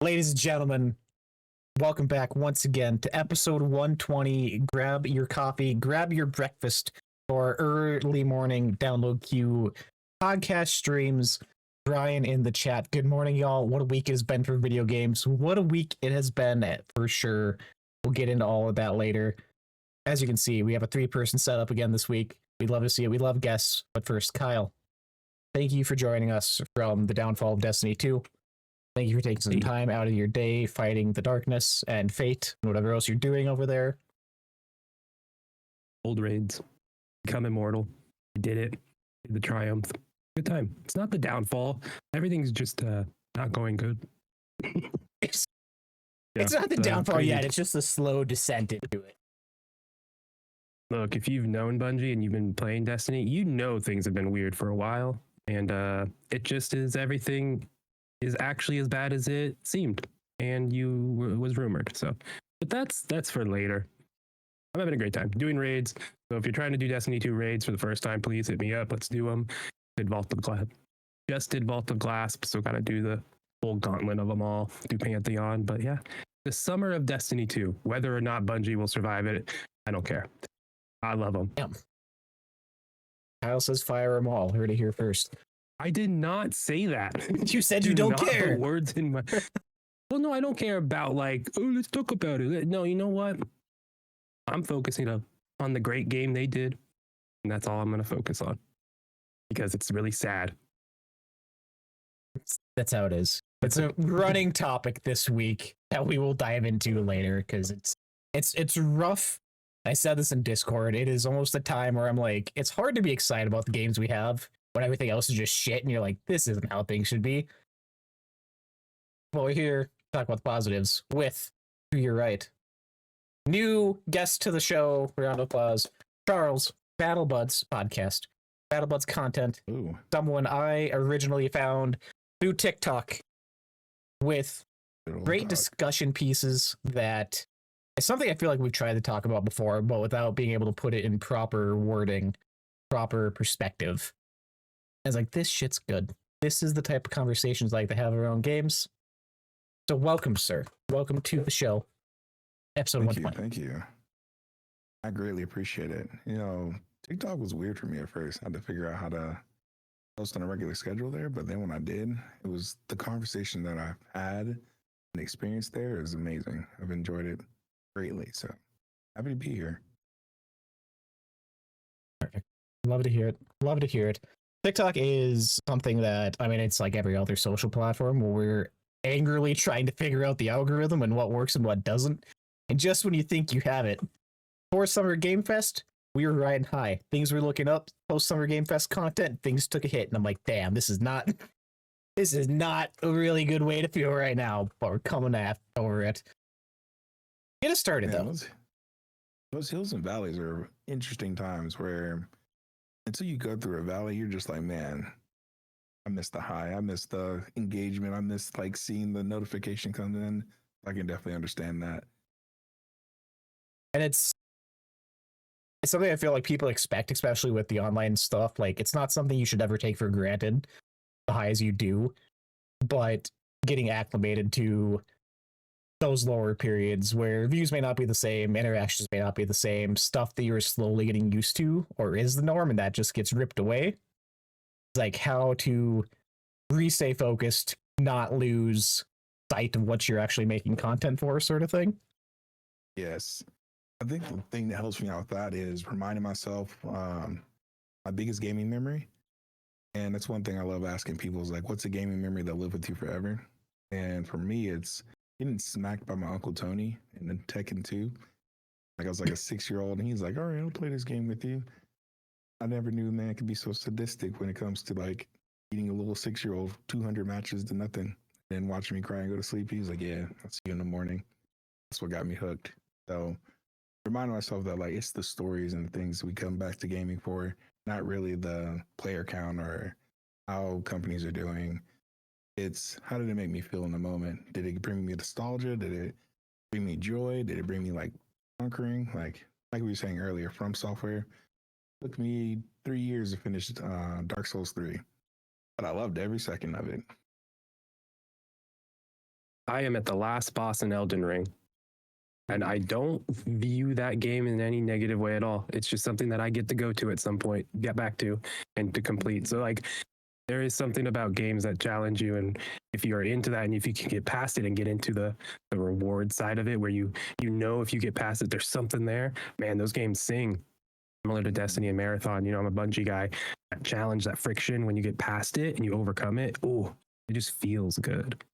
Ladies and gentlemen, welcome back once again to episode 120. Grab your coffee, grab your breakfast for early morning download queue podcast streams. Brian in the chat. Good morning, y'all. What a week it has been for video games. What a week it has been for sure. We'll get into all of that later. As you can see, we have a 3-person setup again this week. We'd love to see it. We love guests. But first, Kyle, thank you for joining us from the downfall of Destiny 2. Thank you for taking some time out of your day fighting the darkness and fate and whatever else you're doing over there. Old raids. Become immortal. I did it. Did the triumph. Good time. It's not the downfall. Everything's just not going good. It's not the downfall yet. It's just a slow descent into it. Look, if you've known Bungie and you've been playing Destiny, you know things have been weird for a while. And it just is everything is actually as bad as it seemed and was rumored. So, but that's for later. I'm having a great time doing raids. So if you're trying to do Destiny 2 raids for the first time, please hit me up. Let's do them. Did Vault of Glass. Just did Vault of Glass. So gotta do the full gauntlet of them all. Do Pantheon. But yeah, the summer of Destiny 2. Whether or not Bungie will survive it, I don't care. I love them. Damn. Kyle says fire them all. Heard it here first. I did not say that. You said you don't care. Put words in my. Well, no, I don't care about like, oh, let's talk about it. No, you know what? I'm focusing on the great game they did, and that's all I'm going to focus on because it's really sad. That's how it is. It's a running topic this week that we will dive into later because it's rough. I said this in Discord. It is almost a time where I'm like, it's hard to be excited about the games we have when everything else is just shit, and you're like, this isn't how things should be. Well, we're here to talk about the positives with To Your Right. New guest to the show, round of applause, Charles, Battle Buds podcast, Battle Buds content. Ooh. Someone I originally found through TikTok with great discussion pieces that is something I feel like we've tried to talk about before, but without being able to put it in proper wording, proper perspective. I was like, this shit's good. This is the type of conversations like to have around games. So welcome, sir. Welcome to the show. Episode 120. Thank you. I greatly appreciate it. You know, TikTok was weird for me at first. I had to figure out how to post on a regular schedule there. But then when I did, it was the conversation that I've had and experienced there is amazing. I've enjoyed it greatly. So happy to be here. Perfect. Love to hear it. Love to hear it. TikTok is something that, I mean, it's like every other social platform where we're angrily trying to figure out the algorithm and what works and what doesn't. And just when you think you have it, for Summer Game Fest, we were riding high. Things were looking up. Post Summer Game Fest content, things took a hit. And I'm like, damn, this is not a really good way to feel right now, but we're coming over it. Get us started, though. Those hills and valleys are interesting times where until you go through a valley, you're just like, man, I missed the high. I missed the engagement. I missed like seeing the notification come in. I can definitely understand that. And it's something I feel like people expect, especially with the online stuff. Like, it's not something you should ever take for granted, the highs you do, but getting acclimated to those lower periods where views may not be the same, interactions may not be the same, stuff that you're slowly getting used to or is the norm, and that just gets ripped away. It's like how to stay focused, not lose sight of what you're actually making content for, sort of thing. Yes. I think the thing that helps me out with that is reminding myself my biggest gaming memory. And that's one thing I love asking people is like, what's a gaming memory that lived with you forever? And for me, it's getting smacked by my Uncle Tony in the Tekken 2. Like I was like a 6-year-old and he's like, all right, I'll play this game with you. I never knew man could be so sadistic when it comes to like eating a little 6-year-old 200 matches to nothing. And watching me cry and go to sleep. He was like, yeah, I'll see you in the morning. That's what got me hooked. So reminding myself that like it's the stories and the things we come back to gaming for, not really the player count or how companies are doing. It's how did it make me feel in the moment? Did it bring me nostalgia? Did it bring me joy? Did it bring me like conquering? Like we were saying earlier, From Software took me 3 years to finish Dark Souls 3, but I loved every second of it. I am at the last boss in Elden Ring. And I don't view that game in any negative way at all. It's just something that I get to go to at some point, get back to, and to complete. So like there is something about games that challenge you, and if you're into that and if you can get past it and get into the reward side of it where you know if you get past it there's something there, man, those games sing. Similar to Destiny and Marathon, you know, I'm a Bungie guy. That challenge, that friction when you get past it and you overcome it, oh, it just feels good.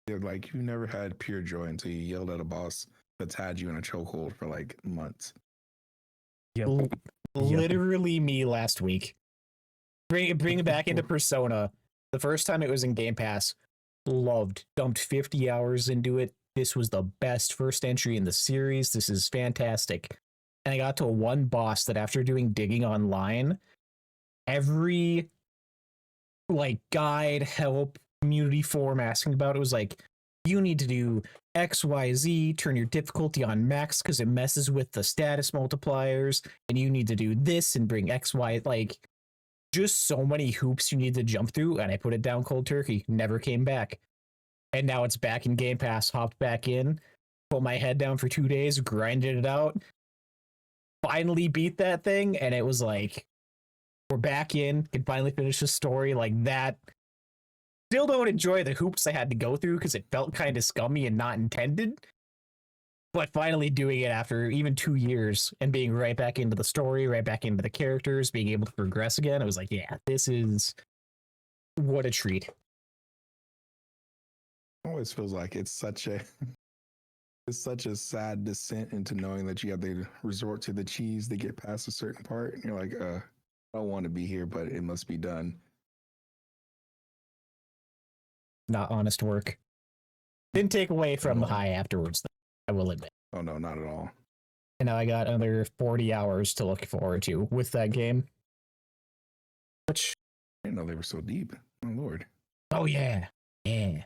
Yeah, like you never had pure joy until you yelled at a boss that's had you in a chokehold for like months. Yep. Literally me last week. Bring it back into Persona. The first time it was in Game Pass, loved. Dumped 50 hours into it. This was the best first entry in the series. This is fantastic. And I got to one boss that after doing digging online, every like guide, help, community forum asking about it was like, you need to do XYZ, turn your difficulty on max because it messes with the status multipliers, and you need to do this and bring XY, like just so many hoops you need to jump through, and I put it down cold turkey, never came back. And now it's back in Game Pass, hopped back in, put my head down for 2 days, grinded it out, finally beat that thing, and it was like, we're back in, can finally finish the story like that. Still don't enjoy the hoops I had to go through because it felt kind of scummy and not intended. But finally doing it after even 2 years and being right back into the story, right back into the characters, being able to progress again, I was like, yeah, this is what a treat. Always feels like it's such a sad descent into knowing that you have to resort to the cheese to get past a certain part. And you're like, I don't want to be here, but it must be done. Not honest work. Didn't take away from the high afterwards, though, I will admit. Oh no, not at all. And now I got another 40 hours to look forward to with that game. Which I didn't know they were so deep. Oh Lord. Oh yeah. Yeah.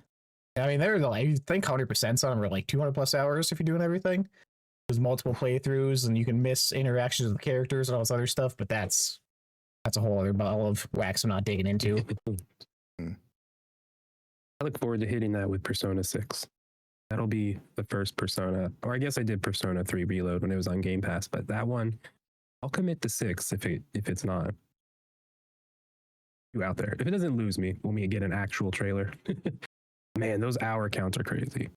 I mean, they're like, I think 100% on them are like 200 plus hours if you're doing everything. There's multiple playthroughs and you can miss interactions with the characters and all this other stuff, but that's a whole other ball of wax I'm not digging into. I look forward to hitting that with Persona 6. That'll be the first Persona, or I guess I did Persona 3 Reload when it was on Game Pass, but that one, I'll commit to 6 if it's not. You out there. If it doesn't lose me when we get an actual trailer. Man, those hour counts are crazy.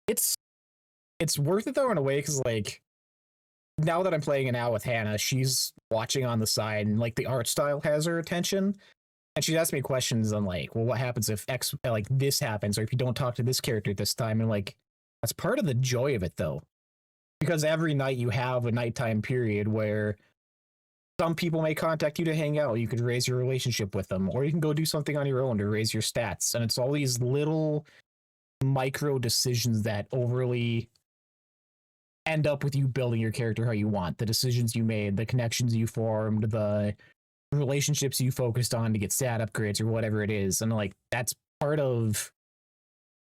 It's worth it though in a way because like now that I'm playing it now with Hannah, she's watching on the side and like the art style has her attention. And she's asked me questions on like, well, what happens if X like this happens, or if you don't talk to this character this time? And like, that's part of the joy of it though, because every night you have a nighttime period where some people may contact you to hang out. You could raise your relationship with them, or you can go do something on your own to raise your stats. And it's all these little micro decisions that overly end up with you building your character how you want. The decisions you made, the connections you formed, the relationships you focused on to get stat upgrades or whatever it is. And like, that's part of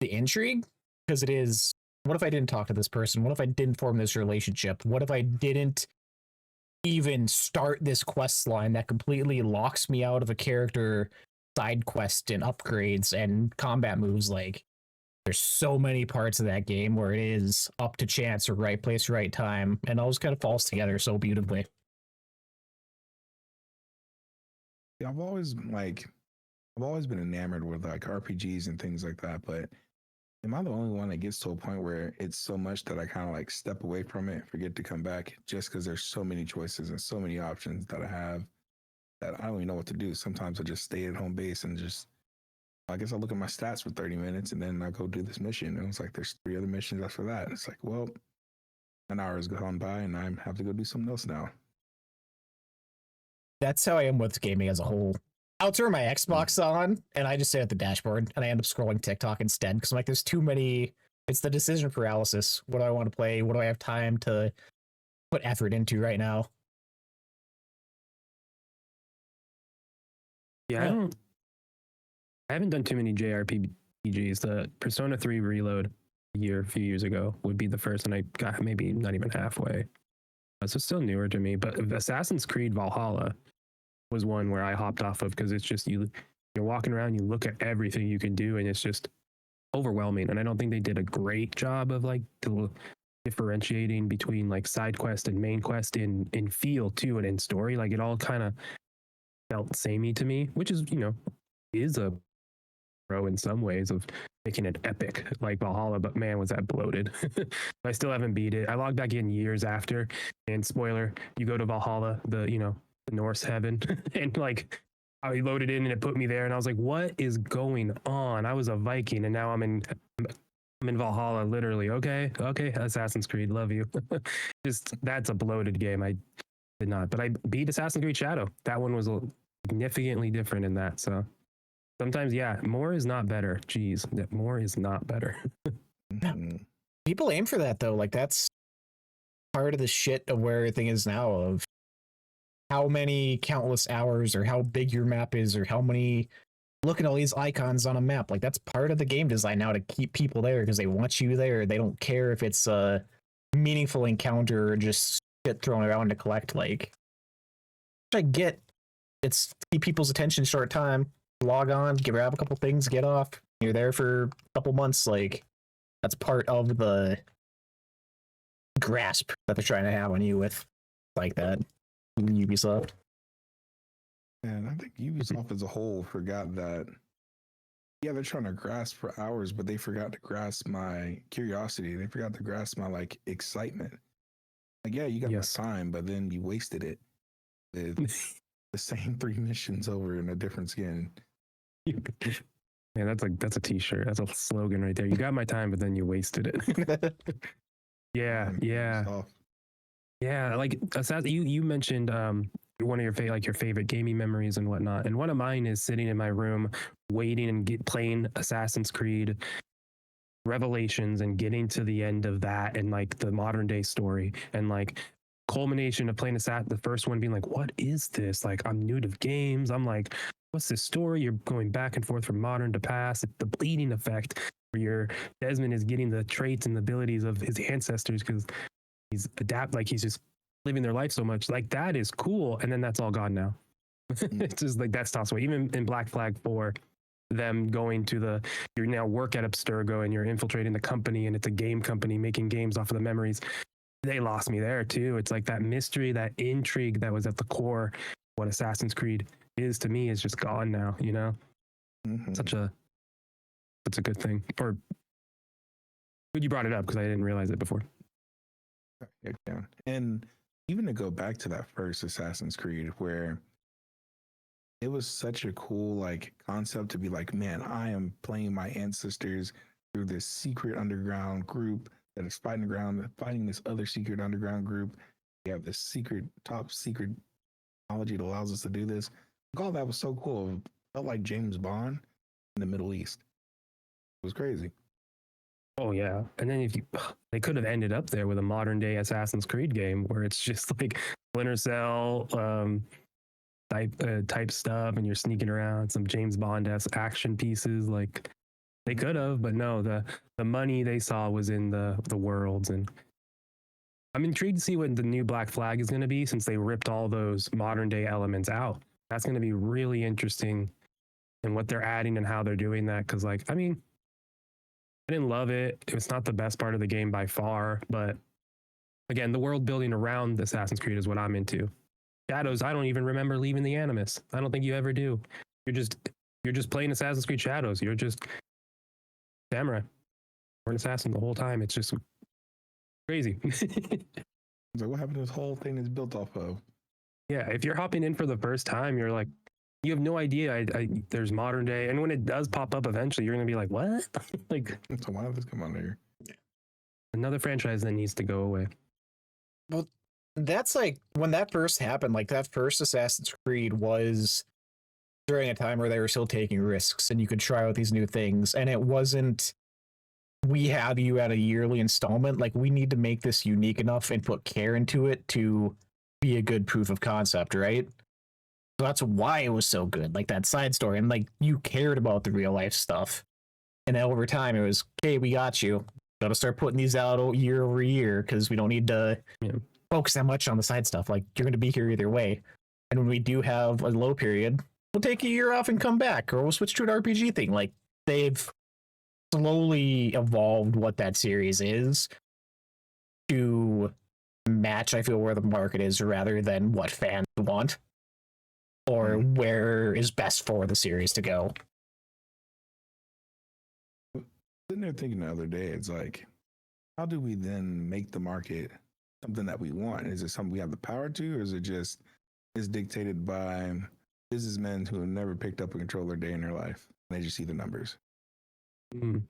the intrigue, because it is, what if I didn't talk to this person? What if I didn't form this relationship? What if I didn't even start this quest line that completely locks me out of a character side quest and upgrades and combat moves? Like, there's so many parts of that game where it is up to chance or right place, right time, and all just kind of falls together so beautifully. Yeah, I've always been enamored with like RPGs and things like that, but am I the only one that gets to a point where it's so much that I kind of like step away from it, forget to come back, just because there's so many choices and so many options that I have that I don't even know what to do. Sometimes I just stay at home base and just, I guess I look at my stats for 30 minutes and then I go do this mission. And it's like, there's 3 other missions after that. And it's like, well, an hour has gone by and I have to go do something else now. That's how I am with gaming as a whole. I'll turn my Xbox on and I just sit at the dashboard and I end up scrolling TikTok instead because I'm like, there's too many. It's the decision paralysis. What do I want to play? What do I have time to put effort into right now? Yeah, I haven't done too many JRPGs. The Persona 3 Reload a few years ago would be the first, and I got maybe not even halfway. So it's still newer to me. But Assassin's Creed Valhalla was one where I hopped off of because it's just you You're walking around, you look at everything you can do, and it's just overwhelming. And I don't think they did a great job of like differentiating between like side quest and main quest in feel too, and in story. Like it all kind of felt samey to me, which is, you know, is a pro in some ways of making it epic like Valhalla, but man, was that bloated. I still haven't beat it. I logged back in years after, and spoiler, you go to Valhalla, the, you know, the Norse heaven, and like I loaded in and it put me there, and I was like, what is going on? I was a Viking and now I'm in Valhalla, literally. Okay, Assassin's Creed, love you. Just that's a bloated game. I did not, but I beat Assassin's Creed Shadow. That one was significantly different in that. So sometimes, yeah, more is not better. Jeez, more is not better. Mhm. People aim for that though. Like that's part of the shit of where everything is now, of how many countless hours or how big your map is or how many, look at all these icons on a map. Like that's part of the game design now, to keep people there because they want you there. They don't care if it's a meaningful encounter or just shit thrown around to collect. Like, which I get, it's keep people's attention short time. Log on, grab a couple things, get off. You're there for a couple months. Like that's part of the grasp that they're trying to have on you with like that. Ubisoft. And I think Ubisoft as a whole forgot that, yeah, they're trying to grasp for hours, but they forgot to grasp my curiosity. They forgot to grasp my like excitement. Like, yeah, you got Yes. my time, but then you wasted it with the same 3 missions over in a different skin. Man, that's a t-shirt. That's a slogan right there. You got my time, but then you wasted it. Yeah. Ubisoft. Yeah, like you mentioned one of your your favorite gaming memories and whatnot, and one of mine is sitting in my room waiting and playing Assassin's Creed Revelations and getting to the end of that and like the modern day story and like culmination of playing the first one being like, what is this? Like I'm new to games. I'm like, what's this story? You're going back and forth from modern to past. The bleeding effect where your Desmond is getting the traits and the abilities of his ancestors because he's he's just living their life so much. Like that is cool. And then that's all gone now. It's just like that stops away. Even in Black Flag 4, them going to you now work at Abstergo and you're infiltrating the company and it's a game company making games off of the memories. They lost me there too. It's like that mystery, that intrigue that was at the core, what Assassin's Creed is to me is just gone now, you know? Mhm. That's a good thing. Or good you brought it up because I didn't realize it before. Yeah. And even to go back to that first Assassin's Creed where it was such a cool like concept to be like, man, I am playing my ancestors through this secret underground group that is fighting this other secret underground group. We have this top secret technology that allows us to do this. All that was so cool. It felt like James Bond in the Middle East. It was crazy. Oh yeah, and then they could have ended up there with a modern day Assassin's Creed game where it's just like Splinter Cell type stuff, and you're sneaking around some James Bond-esque action pieces. Like they could have, but no, the money they saw was in the worlds, and I'm intrigued to see what the new Black Flag is going to be since they ripped all those modern day elements out. That's going to be really interesting, and what they're adding and how they're doing that. Because like, I mean, I didn't love it. It's not the best part of the game by far, but again, the world building around Assassin's Creed is what I'm into. Shadows, I don't even remember leaving the Animus. I don't think you ever do. You're just playing Assassin's Creed Shadows. You're just samurai or an assassin the whole time. It's just crazy. So what happened to this whole thing is built off of? Yeah, if you're hopping in for the first time, you're like, you have no idea. There's modern day, and when it does pop up eventually, you're gonna be like, what? Like So why did this come on here? another franchise that needs to go away. Well, that's like when that first happened, like that first Assassin's Creed was during a time where they were still taking risks and you could try out these new things. And it wasn't, we have you at a yearly installment. Like, we need to make this unique enough and put care into it to be a good proof of concept, right? So that's why it was so good, like that side story. And like, you cared about the real life stuff. And then over time, it was, okay, we got you. Got to start putting these out year over year because we don't need to focus that much on the side stuff. Like, you're going to be here either way. And when we do have a low period, we'll take a year off and come back, or we'll switch to an RPG thing. Like, they've slowly evolved what that series is to match, I feel, where the market is rather than what fans want or where is best for the series to go. Sitting there thinking the other day, it's like, how do we then make the market something that we want? Is it something we have the power to, or is it just is dictated by businessmen who have never picked up a controller a day in their life? They just see the numbers. Well,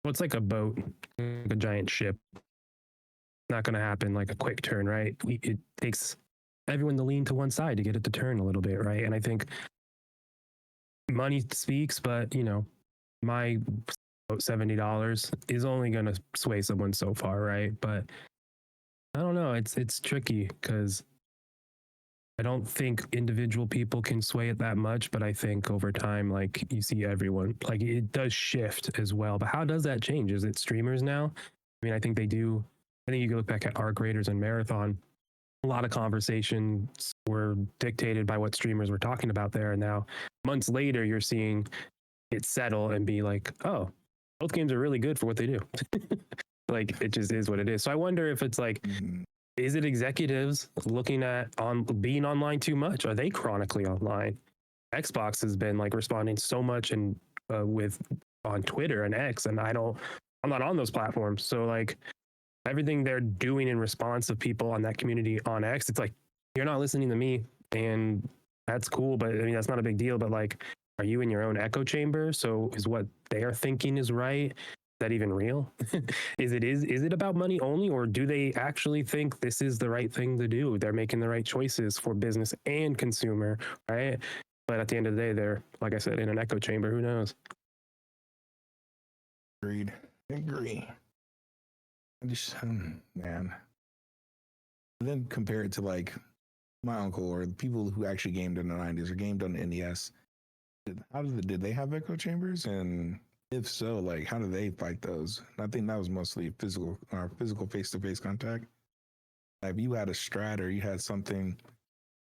it's like a boat, like a giant ship. Not going to happen like a quick turn, right? It takes everyone to lean to one side to get it to turn a little bit, right? And I think money speaks, but my $70 is only going to sway someone so far, right? But I don't know. It's tricky because I don't think individual people can sway it that much, but I think over time, like you see everyone, like it does shift as well. But how does that change? Is it streamers now? I mean, I think they do. I think you can look back at Arc Raiders and Marathon. A lot of conversations were dictated by what streamers were talking about there. And now months later, you're seeing it settle and be like, oh, both games are really good for what they do. Like it just is what it is. So I wonder if it's like, is it executives looking at being online too much? Are they chronically online? Xbox has been like responding so much and on Twitter and X, and I'm not on those platforms. So like everything they're doing in response of people on that community on X, it's like, you're not listening to me, and that's cool, but I mean that's not a big deal. But like, are you in your own echo chamber? So is what they are thinking is right? That even real? Is it about money only, or do they actually think this is the right thing to do? They're making the right choices for business and consumer, right? But at the end of the day, they're, like I said, in an echo chamber. Who knows? Agreed. Agree. I just, man. And then compare it to like my uncle or the people who actually gamed in the 90s or gamed on the NES. Did they have echo chambers? And if so, like, how do they fight those? I think that was mostly physical face-to-face contact. Like, if you had a strat or you had something,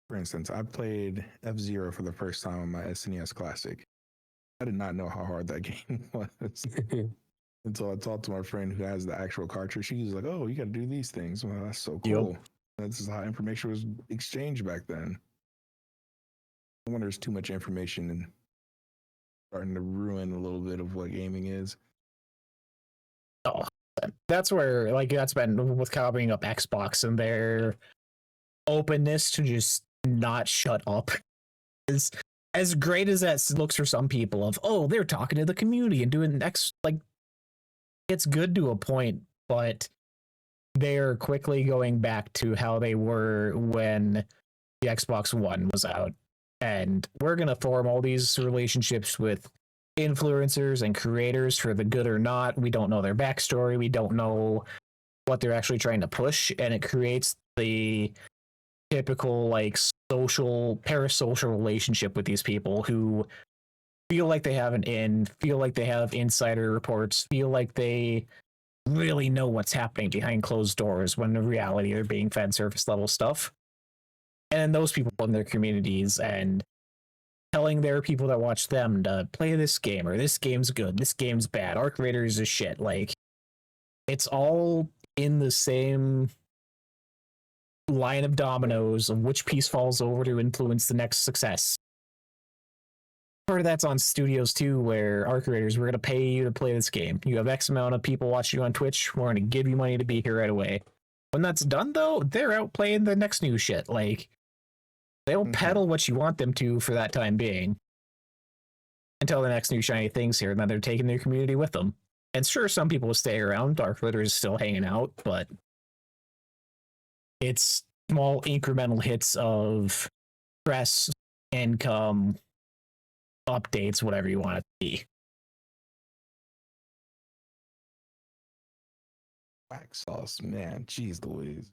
for instance, I played F-Zero for the first time on my SNES Classic. I did not know how hard that game was until I talked to my friend who has the actual cartridge. She was like, "Oh, you got to do these things." Well, that's so cool. Yep. This is how information was exchanged back then. I wonder if there's too much information and starting to ruin a little bit of what gaming is. Oh, that's where, like, that's been with copying up Xbox and their openness to just not shut up. Is as great as that looks for some people of, oh, they're talking to the community and doing like, it's good to a point, but they're quickly going back to how they were when the Xbox One was out. And we're going to form all these relationships with influencers and creators for the good or not. We don't know their backstory. We don't know what they're actually trying to push. And it creates the typical, like, parasocial relationship with these people who feel like they have an in, feel like they have insider reports, feel like they really know what's happening behind closed doors when in reality they're being fed surface level stuff. And those people in their communities and telling their people that watch them to play this game, or this game's good, this game's bad, Arc Raiders is shit. Like, it's all in the same line of dominoes of which piece falls over to influence the next success. Part of that's on studios too, where Arc Raiders, we're going to pay you to play this game. You have X amount of people watching you on Twitch, we're going to give you money to be here right away. When that's done, though, they're out playing the next new shit. Like, they'll peddle what you want them to for that time being until the next new shiny thing's here, and then they're taking their community with them. And sure, some people will stay around. Arc Raiders is still hanging out, but it's small incremental hits of press, income, updates, whatever you want it to be. Black sauce, man. Jeez Louise.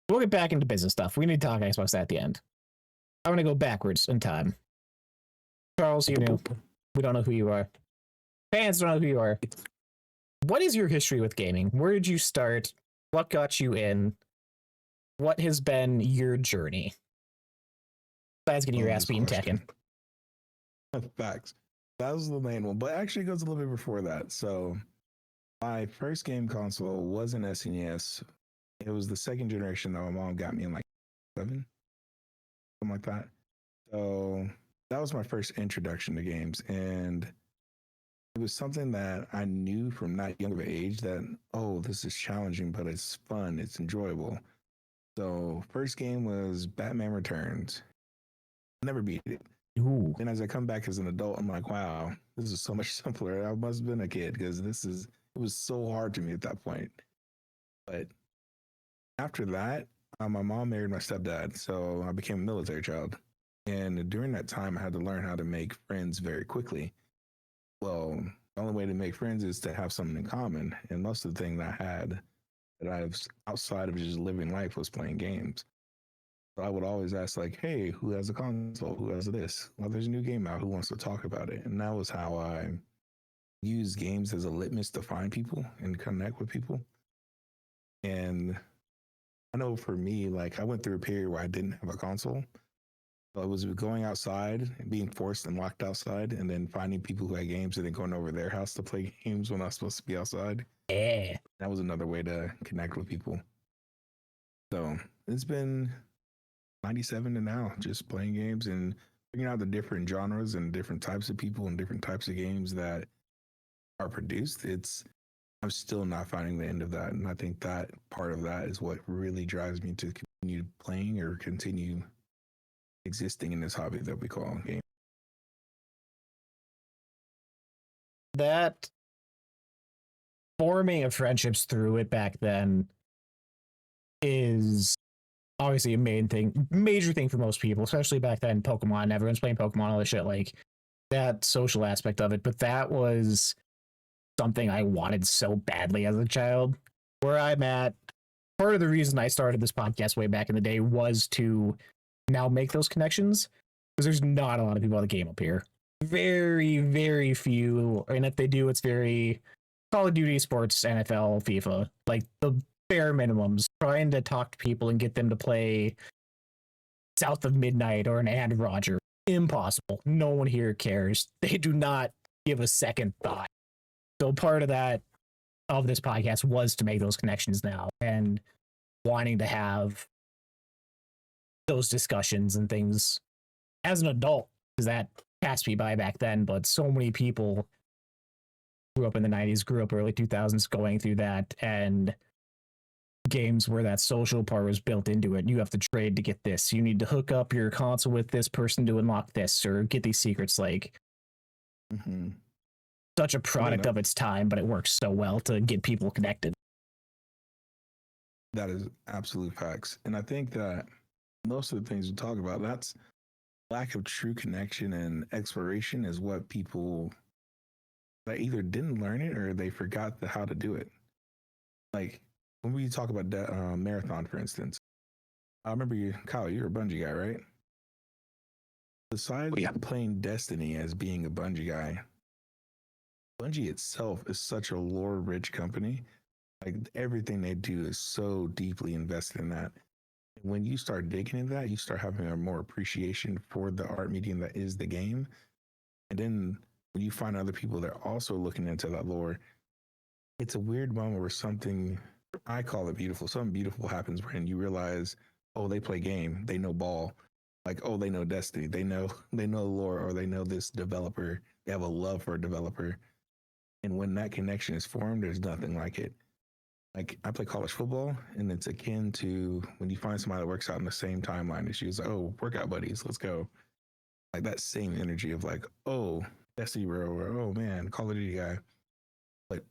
We'll get back into business stuff. We need to talk Xbox at the end. I'm going to go backwards in time. Charles, you knew. We don't know who you are. Fans don't know who you are. What is your history with gaming? Where did you start? What got you in? what has been your journey? Besides getting your Oh, ass this beaten Tekken. question. Facts. That was the main one, but actually it goes a little bit before that. So my first game console was an SNES. It was the second generation that my mom got me in like 7, something like that. So that was my first introduction to games, and it was something that I knew from that young of an age that, oh, this is challenging, but it's fun, it's enjoyable. So first game was Batman Returns. Never beat it. Ooh. Then as I come back as an adult, I'm like, wow, this is so much simpler. I must have been a kid because it was so hard to me at that point. But after that, my mom married my stepdad, so I became a military child. And during that time, I had to learn how to make friends very quickly. Well, the only way to make friends is to have something in common. And most of the thing that I had that I was outside of just living life was playing games. So I would always ask, like, hey, who has a console? Who has this? Well, there's a new game out. Who wants to talk about it? And that was how I used games as a litmus to find people and connect with people. And I know for me, like, I went through a period where I didn't have a console. So it was going outside, being forced and locked outside, and then finding people who had games and then going over their house to play games when I was supposed to be outside. Yeah. That was another way to connect with people. So it's been 97 to now, just playing games and figuring out the different genres and different types of people and different types of games that are produced. I'm still not finding the end of that. And I think that part of that is what really drives me to continue playing or continue existing in this hobby that we call game. That forming of friendships through it back then is obviously a major thing for most people, especially back then. Pokemon, everyone's playing Pokemon, all this shit, like that social aspect of it. But that was something I wanted so badly as a child. Where I'm at, part of the reason I started this podcast way back in the day was to now make those connections, because there's not a lot of people on the game up here. Very, very few. And if they do, it's very Call of Duty, sports, NFL, FIFA, like the bare minimums. Trying to talk to people and get them to play South of Midnight or an And Roger. Impossible. No one here cares. They do not give a second thought. So part of that of this podcast was to make those connections now and wanting to have those discussions and things as an adult, because that passed me by back then. But so many people grew up in the 90s, grew up early 2000s going through that, and games where that social part was built into it. You have to trade to get this. You need to hook up your console with this person to unlock this or get these secrets. Like, such a product of its time, but it works so well to get people connected. That is absolute facts. And I think that most of the things we talk about, that's lack of true connection and exploration is what people that either didn't learn it or they forgot how to do it. Like when we talk about marathon, for instance, I remember you, Kyle, you're a Bungie guy, right? Besides playing Destiny as being a Bungie guy, Bungie itself is such a lore-rich company. Like everything they do is so deeply invested in that. When you start digging into that, you start having a more appreciation for the art medium that is the game. And then when you find other people that are also looking into that lore, it's a weird moment where something, I call it beautiful, something beautiful happens when you realize, oh, they play game, they know ball. Like, oh, they know Destiny, they know lore, or they know this developer, they have a love for a developer. And when that connection is formed, there's nothing like it. Like I play college football, and it's akin to when you find somebody that works out in the same timeline as you. It's like, oh, workout buddies, let's go. Like that same energy of like, oh, Destiny bro, or oh man, Call of Duty guy. Like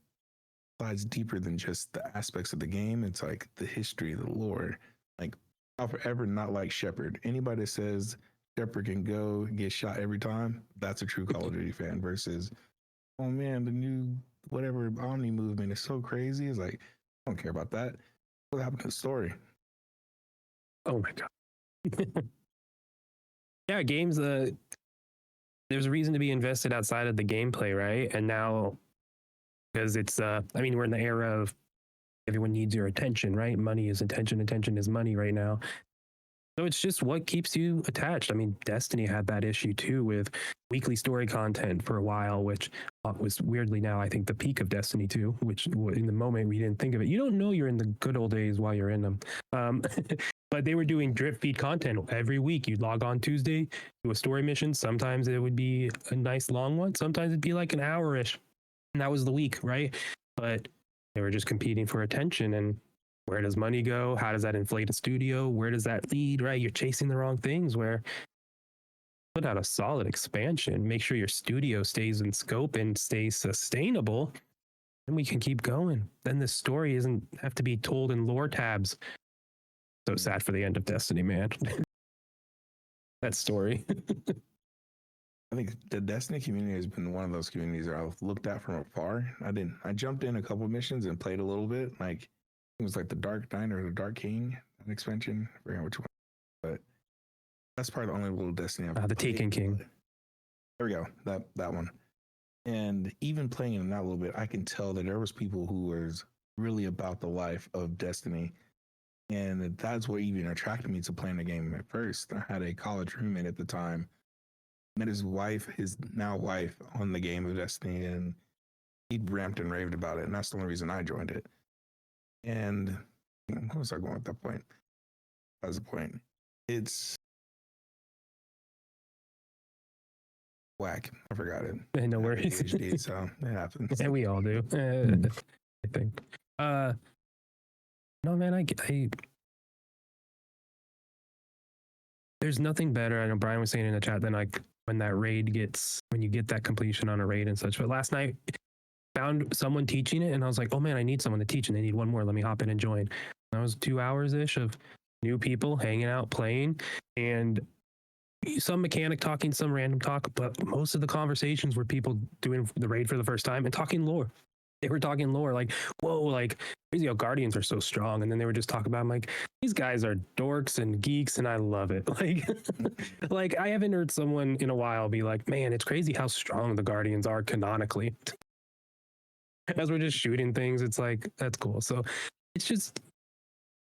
slides deeper than just the aspects of the game. It's like the history, the lore. Like I'll forever not like Shepard. Anybody that says Shepard can go get shot every time, that's a true Call of Duty fan. Versus, oh man, the new whatever Omni movement is so crazy. It's like, I don't care about that. What happened to the story? Oh my god. Yeah, games. There's a reason to be invested outside of the gameplay, right? And now, because it's, I mean, we're in the era of everyone needs your attention, right? Money is attention, attention is money right now. So it's just what keeps you attached. I mean, Destiny had that issue too with weekly story content for a while, which was weirdly now, I think, the peak of Destiny 2, which in the moment we didn't think of it. You don't know you're in the good old days while you're in them. But they were doing drip feed content every week. You'd log on Tuesday, do a story mission. Sometimes it would be a nice long one. Sometimes it'd be like an hour-ish. And that was the week, right? But they were just competing for attention. And where does money go? How does that inflate a studio? Where does that lead, right? You're chasing the wrong things. Where put out a solid expansion, make sure your studio stays in scope and stays sustainable, and we can keep going. Then the story doesn't have to be told in lore tabs. So sad for the end of Destiny, man. That story. I think the Destiny community has been one of those communities that I've looked at from afar. I jumped in a couple of missions and played a little bit. Like it was like the Dark Knight or the Dark King, an expansion. I forget which one, but that's probably the only little Destiny I've The played. Taken King. There we go. That one. And even playing in that a little bit, I can tell that there was people who was really about the life of Destiny. And that's what even attracted me to playing the game at first. I had a college roommate at the time, met his wife, his now wife, on the game of Destiny, and he ramped and raved about it. And that's the only reason I joined it. And what was I going at that point? That was the point. It's whack. I forgot it. No worries. ADHD, so it happens. And we all do. I think. No, man, I there's nothing better. I know Brian was saying in the chat than like when you get that completion on a raid and such. But last night found someone teaching it and I was like, oh man, I need someone to teach and they need one more. Let me hop in and join. That was 2 hours ish of new people hanging out, playing, and some mechanic talking, some random talk, but most of the conversations were people doing the raid for the first time and talking lore. They were talking lore, like, whoa, like, crazy how Guardians are so strong. And then they were just talking about, I'm like, these guys are dorks and geeks, and I love it. Like, like I haven't heard someone in a while be like, man, it's crazy how strong the Guardians are canonically. As we're just shooting things, it's like, that's cool. So it's just,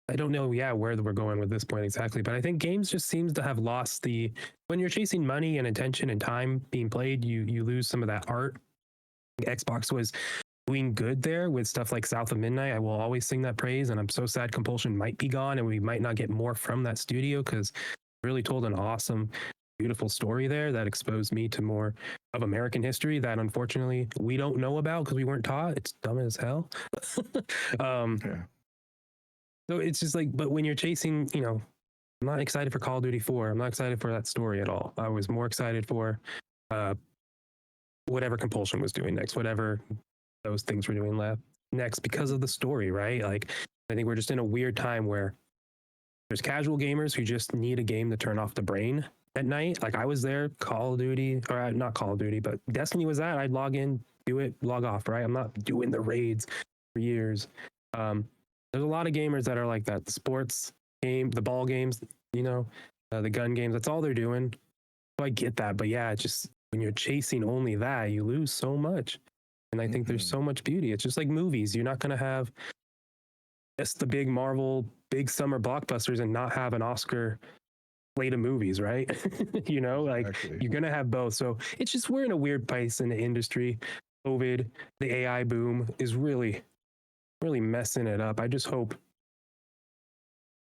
I don't know, where we're going with this point exactly, but I think games just seems to have lost when you're chasing money and attention and time being played, you lose some of that art. Xbox was doing good there with stuff like South of Midnight. I will always sing that praise, and I'm so sad Compulsion might be gone and we might not get more from that studio because really told an awesome, beautiful story there that exposed me to more of American history that unfortunately we don't know about because we weren't taught. It's dumb as hell. Yeah. So it's just like, but when you're chasing, I'm not excited for Call of Duty 4. I'm not excited for that story at all. I was more excited for whatever Compulsion was doing next, whatever those things were doing next because of the story, right? Like, I think we're just in a weird time where there's casual gamers who just need a game to turn off the brain at night. Like I was there, Call of Duty, or not Call of Duty, but Destiny was that. I'd log in, do it, log off, right? I'm not doing the raids for years. There's a lot of gamers that are like that. The sports game, the ball games, the gun games, that's all they're doing. So I get that. But yeah, it's just when you're chasing only that, you lose so much. And I think there's so much beauty. It's just like movies. You're not going to have just the big Marvel, big summer blockbusters and not have an Oscar slate of movies, right? Exactly. You're going to have both. So it's just, we're in a weird place in the industry. COVID, the AI boom is really messing it up. I just hope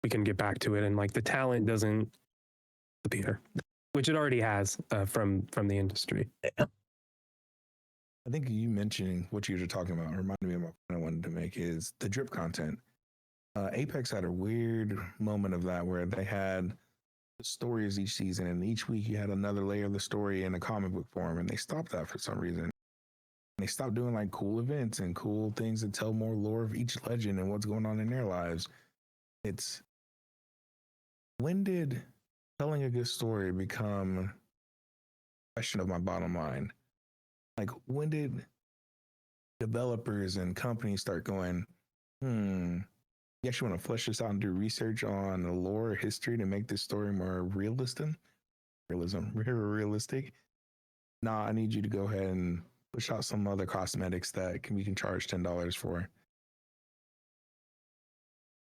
we can get back to it and like the talent doesn't appear, which it already has from the industry. I think you mentioning what you were talking about reminded me of my point I wanted to make is the drip content. Apex had a weird moment of that where they had the stories each season, and each week you had another layer of the story in a comic book form, and they stopped that for some reason. They stopped doing like cool events and cool things that tell more lore of each legend and what's going on in their lives. When did telling a good story become a question of my bottom line? Like, when did developers and companies start going, you actually want to flesh this out and do research on the lore or history to make this story more realistic? Nah, I need you to go ahead and push out some other cosmetics that we can charge $10 for.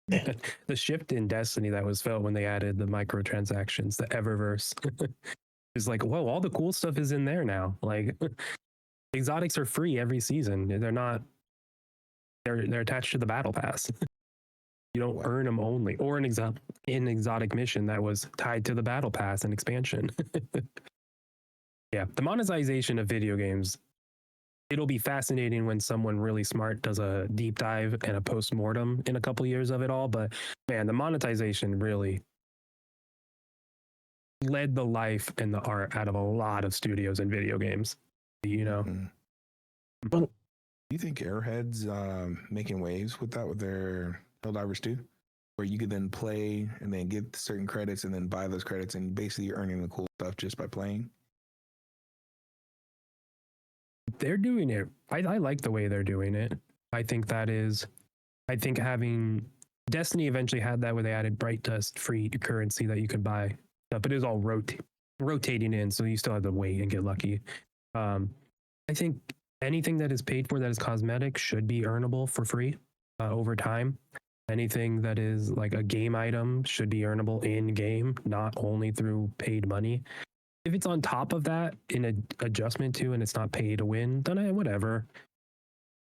The shift in Destiny that was felt when they added the microtransactions, the Eververse, is like, whoa, all the cool stuff is in there now. Like, exotics are free every season. They're not. They're attached to the battle pass. You don't Wow. earn them only, or an exotic mission that was tied to the battle pass and expansion. Yeah, the monetization of video games. It'll be fascinating when someone really smart does a deep dive and a post-mortem in a couple years of it all. But man, the monetization really led the life and the art out of a lot of studios and video games. You know, Mhm. Well- Do you think Airhead's making waves with that with their Helldivers 2? Where you could then play and then get certain credits and then buy those credits and basically you're earning the cool stuff just by playing? they're doing it. I like the way they're doing it. I think having Destiny eventually had that where they added Bright Dust free currency that you could buy, but it was all rotating in, so you still had to wait and get lucky. I think anything that is paid for that is cosmetic should be earnable for free over time. Anything that is like a game item should be earnable in game, not only through paid money. If it's on top of that in an adjustment to and it's not pay to win, then whatever.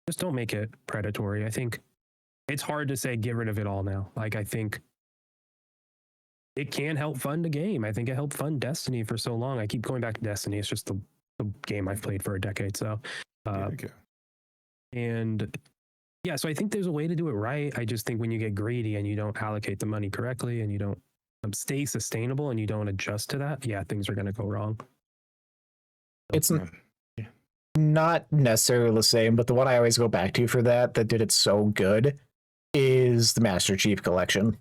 Just don't make it predatory. I think it's hard to say get rid of it all now. Like, I think it can help fund a game. I think it helped fund Destiny for so long. I keep going back to Destiny. It's just the game I've played for a decade. So, Okay. and yeah, so I think there's a way to do it right. I just think when you get greedy and you don't allocate the money correctly and you don't stay sustainable and you don't adjust to that, yeah, things are going to go wrong. It's Yeah. not necessarily the same, but the one I always go back to for that did it so good is the Master Chief Collection.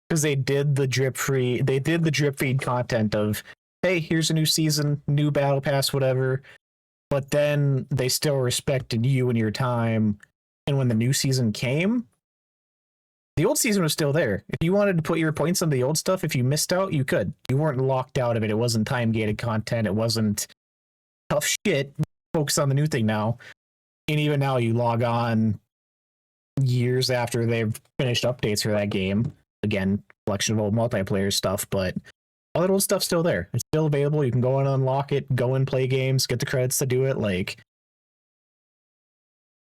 Because they did the drip feed content of, hey, here's a new season, new battle pass, whatever. But then they still respected you and your time. And when the new season came, the old season was still there. If you wanted to put your points on the old stuff, if you missed out, you could. You weren't locked out of it. It wasn't time gated content. It wasn't tough shit. Focus on the new thing now. And even now, you log on years after they've finished updates for that game. Again, collection of old multiplayer stuff, but all that old stuff's still there. It's still available. You can go and unlock it, go and play games, get the credits to do it. Like,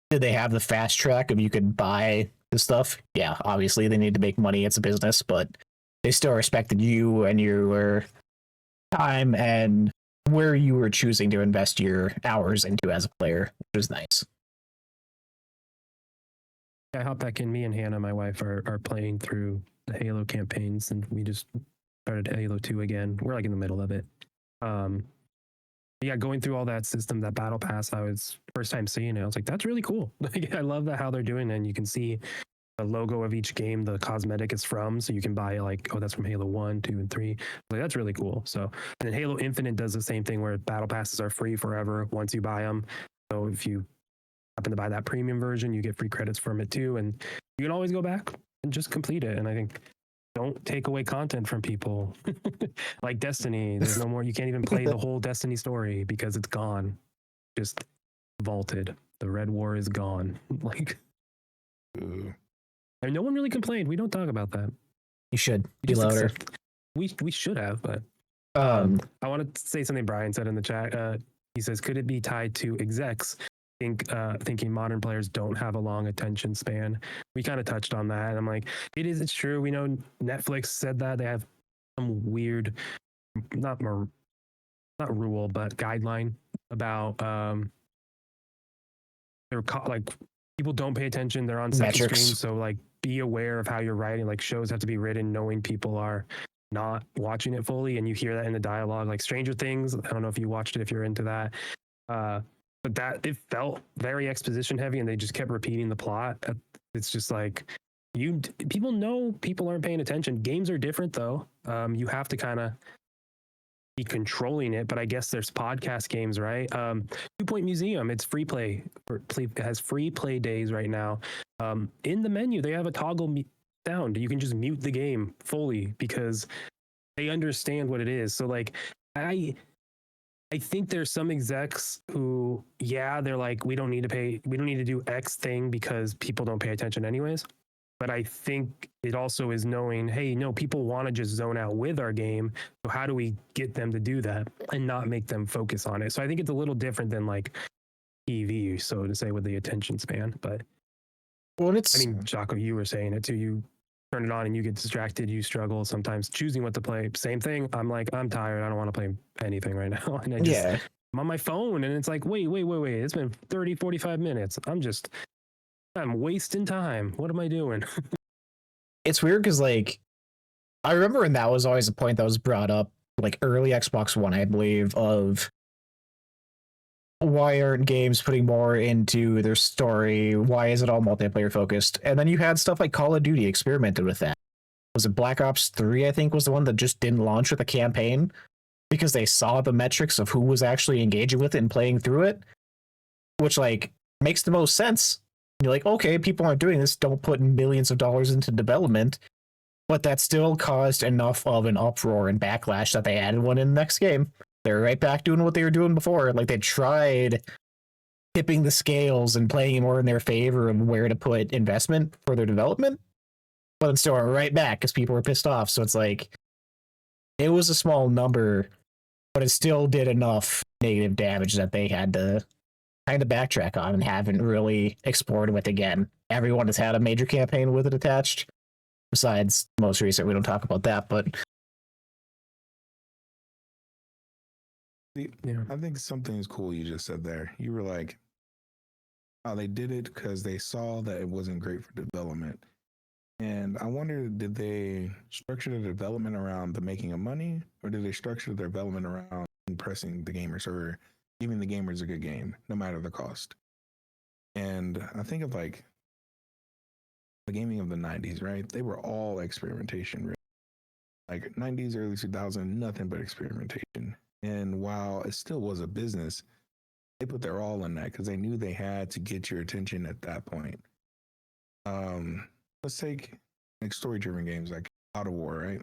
did they have the fast track of you could buy the stuff? Yeah, obviously they need to make money. It's a business, but they still respected you and your time and where you were choosing to invest your hours into as a player, which is nice. I hop back in. Me and Hannah, my wife, are playing through the Halo campaigns, and we just started Halo 2 again. We're like in the middle of it. Yeah, going through all that system, that battle pass, I was first time seeing it. I was like, that's really cool. Like, I love that how they're doing it. And you can see the logo of each game, the cosmetic is from, so you can buy like, oh, that's from Halo 1, 2, and 3. Like, that's really cool. So, and then Halo Infinite does the same thing where battle passes are free forever once you buy them. So if you happen to buy that premium version, you get free credits from it too. And you can always go back and just complete it. And I think don't take away content from people. Like Destiny, there's no more, you can't even play the whole Destiny story because it's gone. Just vaulted. The Red War is gone. Like, Ooh. and no one really complained. We don't talk about that. You should We be just louder. we should have, but Um, I want to say something Brian said in the chat. He says, could it be tied to execs? Thinking modern players don't have a long attention span. We kind of touched on that. And I'm like, it's true. We know Netflix said that they have some weird, not rule, but guideline about like people don't pay attention. They're on second Metrics. screen. So like be aware of how you're writing. Like shows have to be written knowing people are not watching it fully. And you hear that in the dialogue, like Stranger Things. I don't know if you watched it, if you're into that. But that it felt very exposition heavy and they just kept repeating the plot. It's just like people know people aren't paying attention. Games are different though. You have to kind of be controlling it, but I guess there's podcast games, right? 2 Point Museum, it's free play. It has free play days right now. In the menu, they have a toggle sound. You can just mute the game fully because they understand what it is. So like I think there's some execs who, yeah, they're like, we don't need to do X thing because people don't pay attention anyways. But I think it also is knowing, hey, no, people want to just zone out with our game. So how do we get them to do that and not make them focus on it? So I think it's a little different than like TV, so to say, with the attention span. But Well, it's I mean, Jocko, you were saying it too. You turn it on and you get distracted. You struggle sometimes choosing what to play. Same thing. I'm like, I'm tired. I don't want to play anything right now. And I just, yeah. I'm on my phone and it's like, wait. It's been 30, 45 minutes. I'm wasting time. What am I doing? It's weird because like I remember when that was always a point that was brought up, like early Xbox One, I believe, of why aren't games putting more into their story? Why is it all multiplayer focused? And then you had stuff like Call of Duty experimented with that. Was it Black Ops 3, I think, was the one that just didn't launch with a campaign because they saw the metrics of who was actually engaging with it and playing through it, which like makes the most sense. You're like, okay, people aren't doing this, don't put millions of dollars into development, but that still caused enough of an uproar and backlash that they added one in the next game. They're right back doing what they were doing before. Like they tried tipping the scales and playing more in their favor of where to put investment for their development, but then still went right back because people were pissed off. So it's like it was a small number, but it still did enough negative damage that they had to kind of backtrack on and haven't really explored with again. Everyone has had a major campaign with it attached. Besides the most recent, we don't talk about that, but Yeah. I think something is cool you just said there. You were like, oh, they did it because they saw that it wasn't great for development. And I wonder, did they structure the development around the making of money, or did they structure the development around impressing the gamers or giving the gamers a good game, no matter the cost? And I think of like the gaming of the 90s, right? They were all experimentation, really. Like 90s, early 2000s, nothing but experimentation. And while it still was a business, they put their all in that because they knew they had to get your attention at that point. Let's take like story-driven games like God of War, right?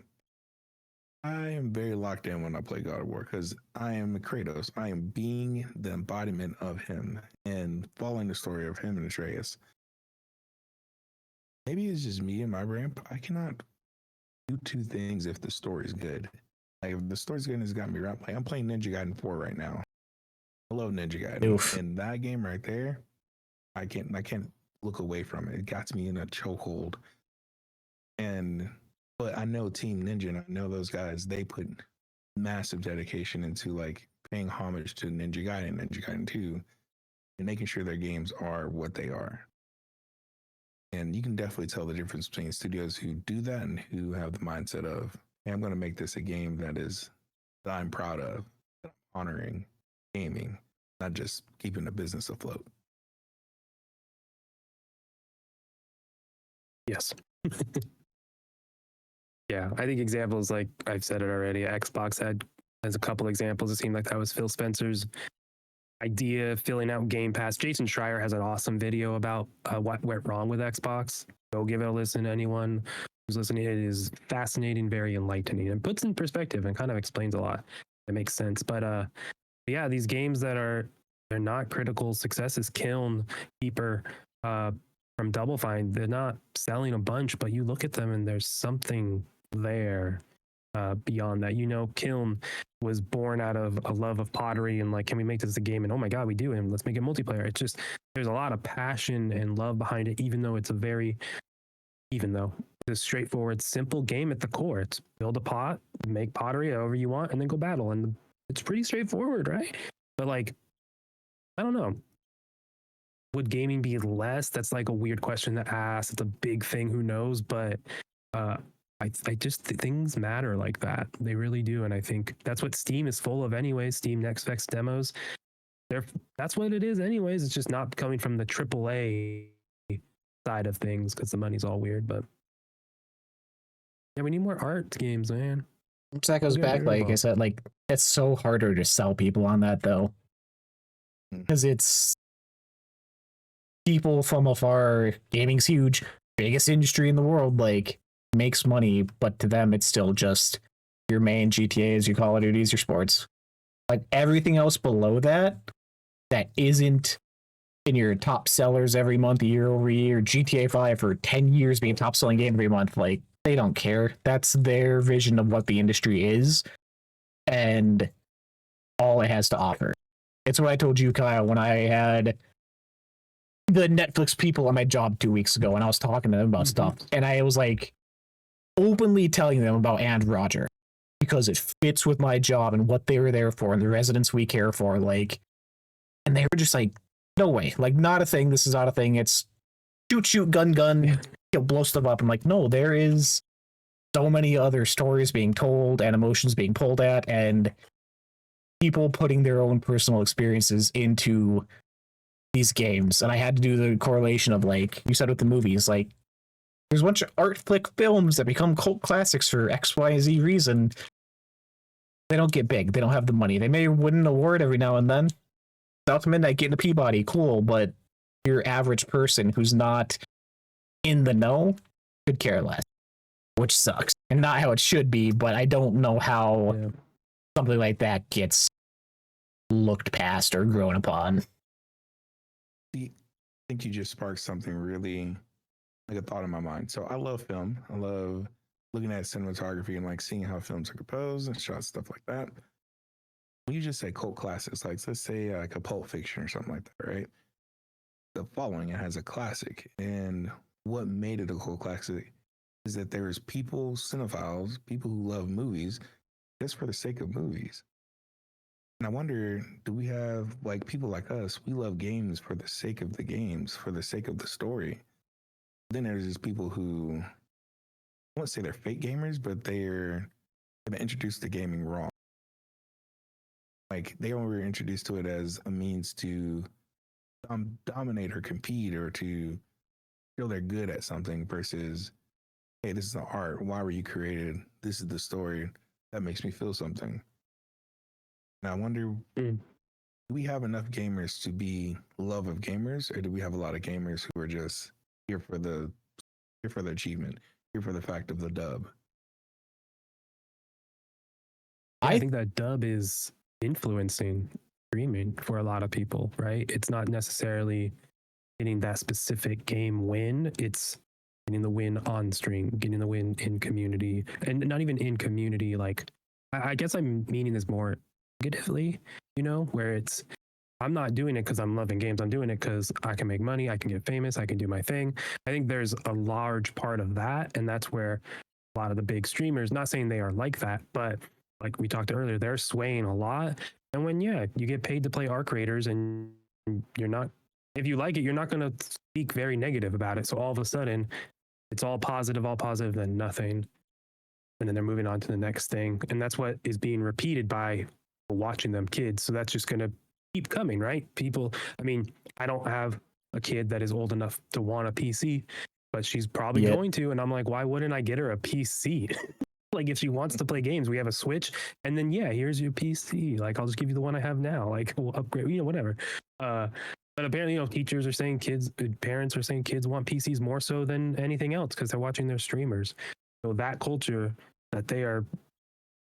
I am very locked in when I play God of War because I am Kratos. I am being the embodiment of him and following the story of him and Atreus. Maybe it's just me and my brain, but I cannot do two things if the story's good. Like if the story's good and it's got me right, like I'm playing Ninja Gaiden 4 right now. I love Ninja Gaiden. Oof. And that game right there, I can't look away from it. It got me in a chokehold. But I know Team Ninja and I know those guys, they put massive dedication into like paying homage to Ninja Gaiden 2, and making sure their games are what they are. And you can definitely tell the difference between studios who do that and who have the mindset of, hey, I'm going to make this a game that I'm proud of, that I'm honoring gaming, not just keeping the business afloat. Yes. Yeah, I think examples like I've said it already. Xbox has a couple examples. It seemed like that was Phil Spencer's idea, filling out Game Pass. Jason Schreier has an awesome video about what went wrong with Xbox. Go give it a listen to anyone who's listening. It is fascinating, very enlightening, and puts in perspective and kind of explains a lot. It makes sense. But yeah, these games that they're not critical successes, Kiln, Keeper, from Double Fine, they're not selling a bunch, but you look at them and there's something there beyond that. Kiln was born out of a love of pottery and like, can we make this a game? And oh my God, we do. And let's make it multiplayer. It's just, there's a lot of passion and love behind it, even though it's a straightforward, simple game at the core. It's build a pot, make pottery however you want, and then go battle. And it's pretty straightforward, right? But like, I don't know. Would gaming be less? That's like a weird question to ask. It's a big thing. Who knows? But I just things matter like that. They really do. And I think that's what Steam is full of anyway. Steam Next Fest demos. That's what it is anyways. It's just not coming from the AAA side of things because the money's all weird. But yeah, we need more art games, man. so that goes We gotta back, do like I both. said, like it's so harder to sell people on that though. Because it's people from afar, gaming's huge, biggest industry in the world, like makes money, but to them it's still just your main GTAs, your Call of Duties, your sports. Like everything else below that isn't in your top sellers every month, year over year. GTA 5 for 10 years being top selling game every month. Like, they don't care. That's their vision of what the industry is and all it has to offer. It's what I told you, Kyle, when I had the Netflix people on my job 2 weeks ago, and I was talking to them about stuff, and I was like openly telling them about And Roger because it fits with my job and what they were there for and the residents we care for. Like, and they were just like, no way, like, not a thing. This is not a thing. It's shoot, gun, blow stuff up. I'm like, no, there is so many other stories being told and emotions being pulled at, and people putting their own personal experiences into these games. And I had to do the correlation of, like you said with the movies, like, there's a bunch of art flick films that become cult classics for X, Y, Z reason. They don't get big. They don't have the money. They may win an award every now and then. South Midnight getting a Peabody, cool, but your average person who's not in the know could care less, which sucks. And not how it should be, but I don't know how something like that gets looked past or grown upon. I think you just sparked something really, like, a thought in my mind. So I love film. I love looking at cinematography and, like, seeing how films are composed and shot, stuff like that. When you just say cult classics, like, let's say like a Pulp Fiction or something like that, right? The following, it has a classic. And what made it a cult classic is that there's people, cinephiles, people who love movies just for the sake of movies. And I wonder, do we have, like, people like us, we love games for the sake of the games, for the sake of the story. Then there's just people who, I won't say they're fake gamers, but they're introduced to gaming wrong. Like, they were introduced to it as a means to dominate or compete or to feel they're good at something versus, hey, this is the art. Why were you created? This is the story that makes me feel something. And I wonder, do we have enough gamers to be love of gamers, or do we have a lot of gamers who are just here for the achievement, here for the fact of the dub? I think that dub is influencing streaming for a lot of people, right? It's not necessarily getting that specific game win. It's getting the win on stream, getting the win in community, and not even in community. Like, I guess I'm meaning this more negatively, you know, where it's, I'm not doing it because I'm loving games. I'm doing it because I can make money. I can get famous. I can do my thing. I think there's a large part of that. And that's where a lot of the big streamers, not saying they are like that, but like we talked earlier, they're swaying a lot. And when, you get paid to play Arc Raiders and you're not, if you like it, you're not going to speak very negative about it. So all of a sudden, it's all positive, then nothing. And then they're moving on to the next thing. And that's what is being repeated by watching them, kids. So that's just going to keep coming, right? People, I mean, I don't have a kid that is old enough to want a PC, but she's probably going to. And I'm like, why wouldn't I get her a PC? Like, if she wants to play games, we have a Switch, and then here's your PC. Like, I'll just give you the one I have now. Like, we'll upgrade, whatever. But apparently, teachers are saying parents are saying kids want PCs more so than anything else because they're watching their streamers. So that culture that they are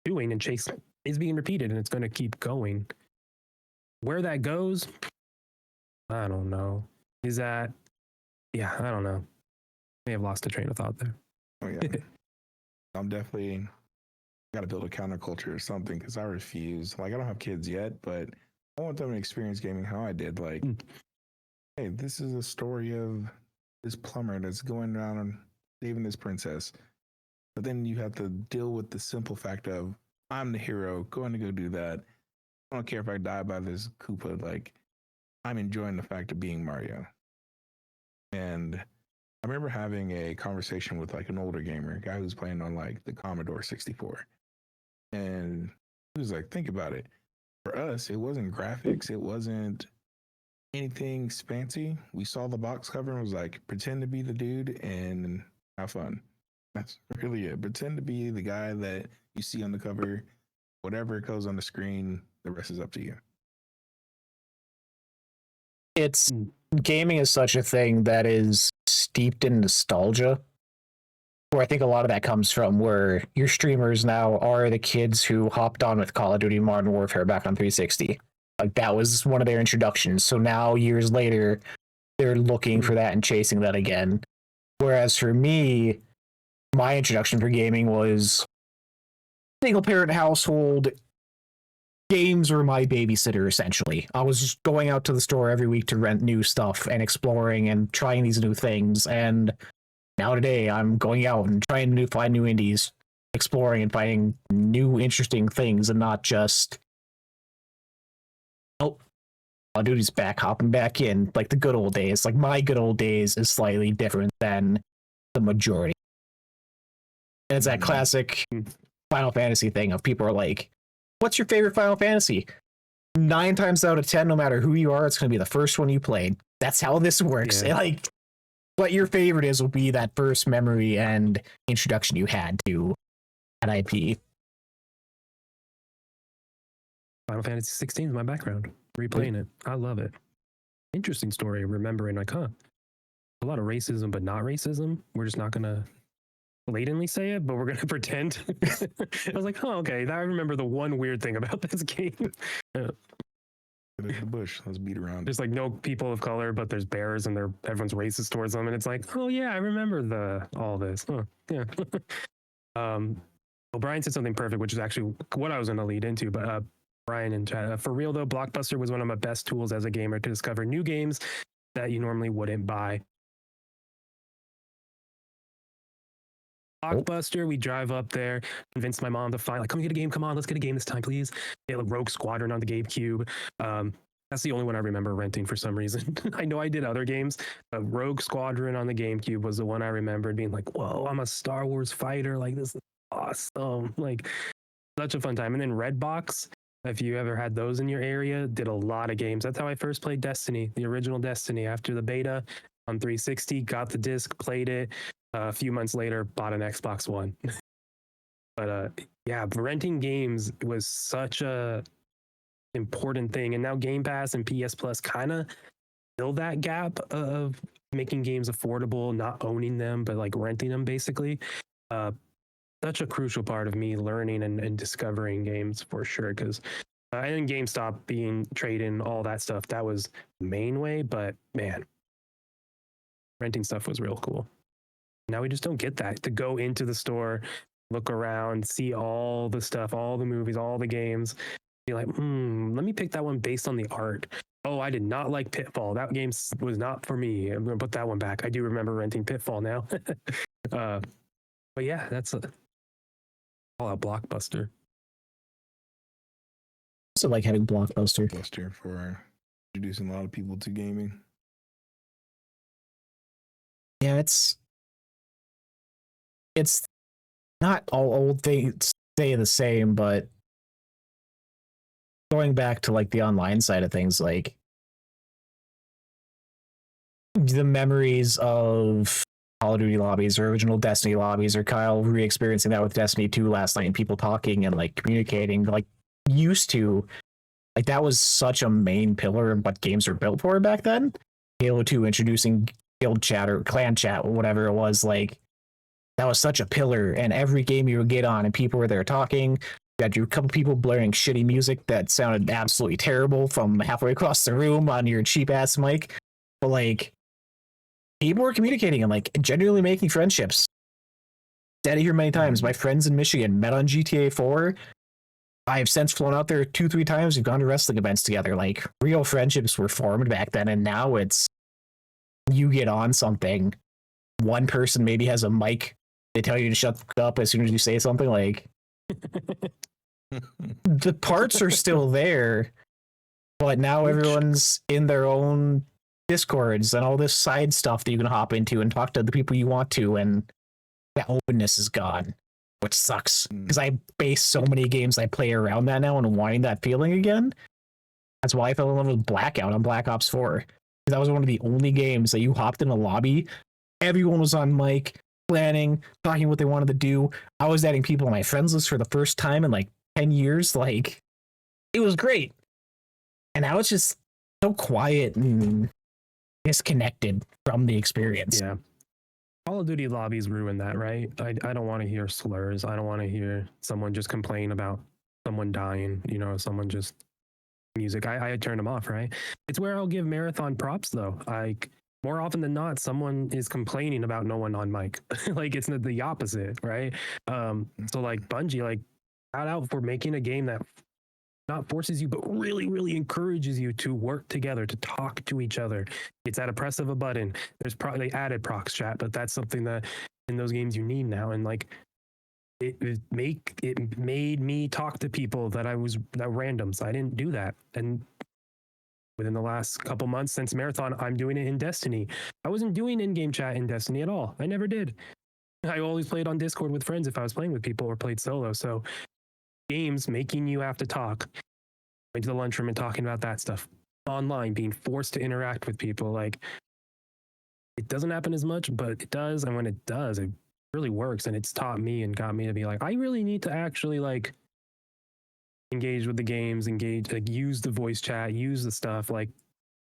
doing and chasing is being repeated, and it's going to keep going. Where that goes, I don't know. Is that, I don't know. May have lost a train of thought there. Oh yeah. I'm definitely got to build a counterculture or something because I refuse. Like, I don't have kids yet, but I want them to experience gaming how I did. Like, hey, this is a story of this plumber that's going around and saving this princess. But then you have to deal with the simple fact of, I'm the hero, going to go do that. I don't care if I die by this Koopa. Like, I'm enjoying the fact of being Mario. And I remember having a conversation with, like, an older gamer, a guy who's playing on, like, the Commodore 64. And he was like, think about it. For us, it wasn't graphics. It wasn't anything fancy. We saw the box cover and was like, pretend to be the dude and have fun. That's really it. Pretend to be the guy that you see on the cover. Whatever goes on the screen, the rest is up to you. It's gaming is such a thing that is steeped in nostalgia, where I think a lot of that comes from, where your streamers now are the kids who hopped on with Call of Duty Modern Warfare back on 360. Like that was one of their introductions. So now years later, they're looking for that and chasing that again. Whereas for me, my introduction for gaming was single parent household. Games were my babysitter, essentially. I was just going out to the store every week to rent new stuff and exploring and trying these new things. And now today, I'm going out and trying to find new indies, exploring and finding new interesting things, and not just, oh, Call of Duty's back, hopping back in, like the good old days. Like my good old days is slightly different than the majority. And it's that classic Final Fantasy thing of people are like, what's your favorite Final Fantasy? 9 times out of 10, no matter who you are, it's going to be the first one you played. That's how this works. Yeah. Like, what your favorite is will be that first memory and introduction you had to that IP. Final Fantasy 16 is my background. Replaying it. I love it. Interesting story, remembering like, a lot of racism, but not racism. We're just not going to blatantly say it, but we're going to pretend. I was like, okay, I remember the one weird thing about this game. Get in the bush. Let's beat around. There's like no people of color, but there's bears and everyone's racist towards them. And it's like, oh yeah, I remember all this. Oh, yeah. Well, Brian said something perfect, which is actually what I was going to lead into, but Brian and chat, for real though, Blockbuster was one of my best tools as a gamer to discover new games that you normally wouldn't buy. Blockbuster, we drive up there, convince my mom to find, like, come get a game, come on, let's get a game this time, please. They had like Rogue Squadron on the GameCube. That's the only one I remember renting for some reason. I know I did other games, but Rogue Squadron on the GameCube was the one I remembered being like, whoa, I'm a Star Wars fighter, like this is awesome. Like, such a fun time. And then Redbox, if you ever had those in your area, did a lot of games. That's how I first played Destiny, the original Destiny. After the beta on 360, got the disc, played it. A few months later, bought an Xbox One. But yeah, renting games was such a important thing. And now Game Pass and PS Plus kind of fill that gap of making games affordable, not owning them, but like renting them basically. Such a crucial part of me learning and discovering games for sure. Because and then GameStop being trading, all that stuff, that was the main way. But man, renting stuff was real cool. Now we just don't get that, to go into the store, look around, see all the stuff, all the movies, all the games, be like, let me pick that one based on the art. Oh, I did not like Pitfall. That game was not for me. I'm going to put that one back. I do remember renting Pitfall now. But yeah, that's all out Blockbuster. Also like having Blockbuster. Blockbuster for introducing a lot of people to gaming. Yeah, it's not all old things stay the same, but going back to like the online side of things, like the memories of Call of Duty lobbies or original Destiny lobbies, or Kyle re-experiencing that with Destiny 2 last night and people talking and like communicating like used to, like that was such a main pillar of what games were built for back then. Halo 2 introducing guild chat or clan chat or whatever it was, like that was such a pillar, and every game you would get on and people were there talking. You had a couple people blaring shitty music that sounded absolutely terrible from halfway across the room on your cheap ass mic, but like people were communicating and like genuinely making friendships. Said it here many times. My friends in Michigan met on GTA 4. I have since flown out there 2-3 times. We've gone to wrestling events together. Like real friendships were formed back then, and now it's you get on something, one person maybe has a mic, they tell you to shut the fuck up as soon as you say something. Like the parts are still there, but now everyone's in their own discords and all this side stuff that you can hop into and talk to the people you want to, and that openness is gone, which sucks because I base so many games I play around that now and wanting that feeling again. That's why I fell in love with Blackout on Black Ops 4. That was one of the only games that you hopped in a lobby, everyone was on mic, planning, talking what they wanted to do. I was adding people on my friends list for the first time in like 10 years. Like, it was great. And now it's just so quiet and disconnected from the experience. Yeah. Call of Duty lobbies ruin that, right? I don't want to hear slurs. I don't want to hear someone just complain about someone dying, someone just music. I turned them off, right? It's where I'll give Marathon props though. Like more often than not, someone is complaining about no one on mic. Like it's the opposite, right? So like Bungie, like shout out for making a game that not forces you, but really, really encourages you to work together, to talk to each other. It's at a press of a button. There's probably added prox chat, but that's something that in those games you need now. And like it made me talk to people that randoms. I didn't do that. And within the last couple months since Marathon, I'm doing it in Destiny. I wasn't doing in-game chat in Destiny at all. I never did. I always played on Discord with friends if I was playing with people or played solo. So games making you have to talk, going to the lunchroom and talking about that stuff online, being forced to interact with people. Like it doesn't happen as much, but it does. And when it does, it really works. And it's taught me and got me to be like, I really need to actually like engage with the games, like use the voice chat, use the stuff. Like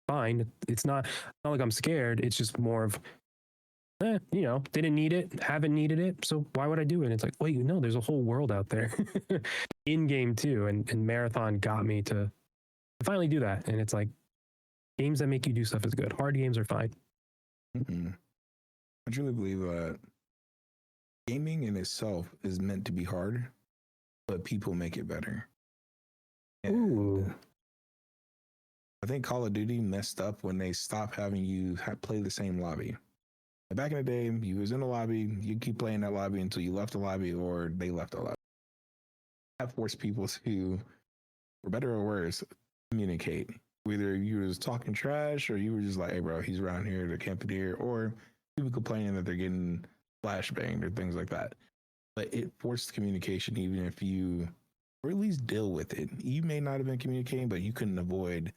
fine. It's not like I'm scared. It's just more of, didn't need it, haven't needed it, so why would I do it? And it's like, wait, there's a whole world out there in game too. And Marathon got me to finally do that. And it's like games that make you do stuff is good. Hard games are fine. Mm-hmm. I truly believe that gaming in itself is meant to be hard, but people make it better. And I think Call of Duty messed up when they stopped having you play the same lobby. Back in the day, you was in the lobby, you keep playing that lobby until you left the lobby or they left the lobby. That forced people to, for better or worse, communicate. Whether you was talking trash or you were just like, hey bro, he's around here, they're camping here, or people complaining that they're getting flashbanged or things like that. But it forced communication, even if you, or at least deal with it. You may not have been communicating, but you couldn't avoid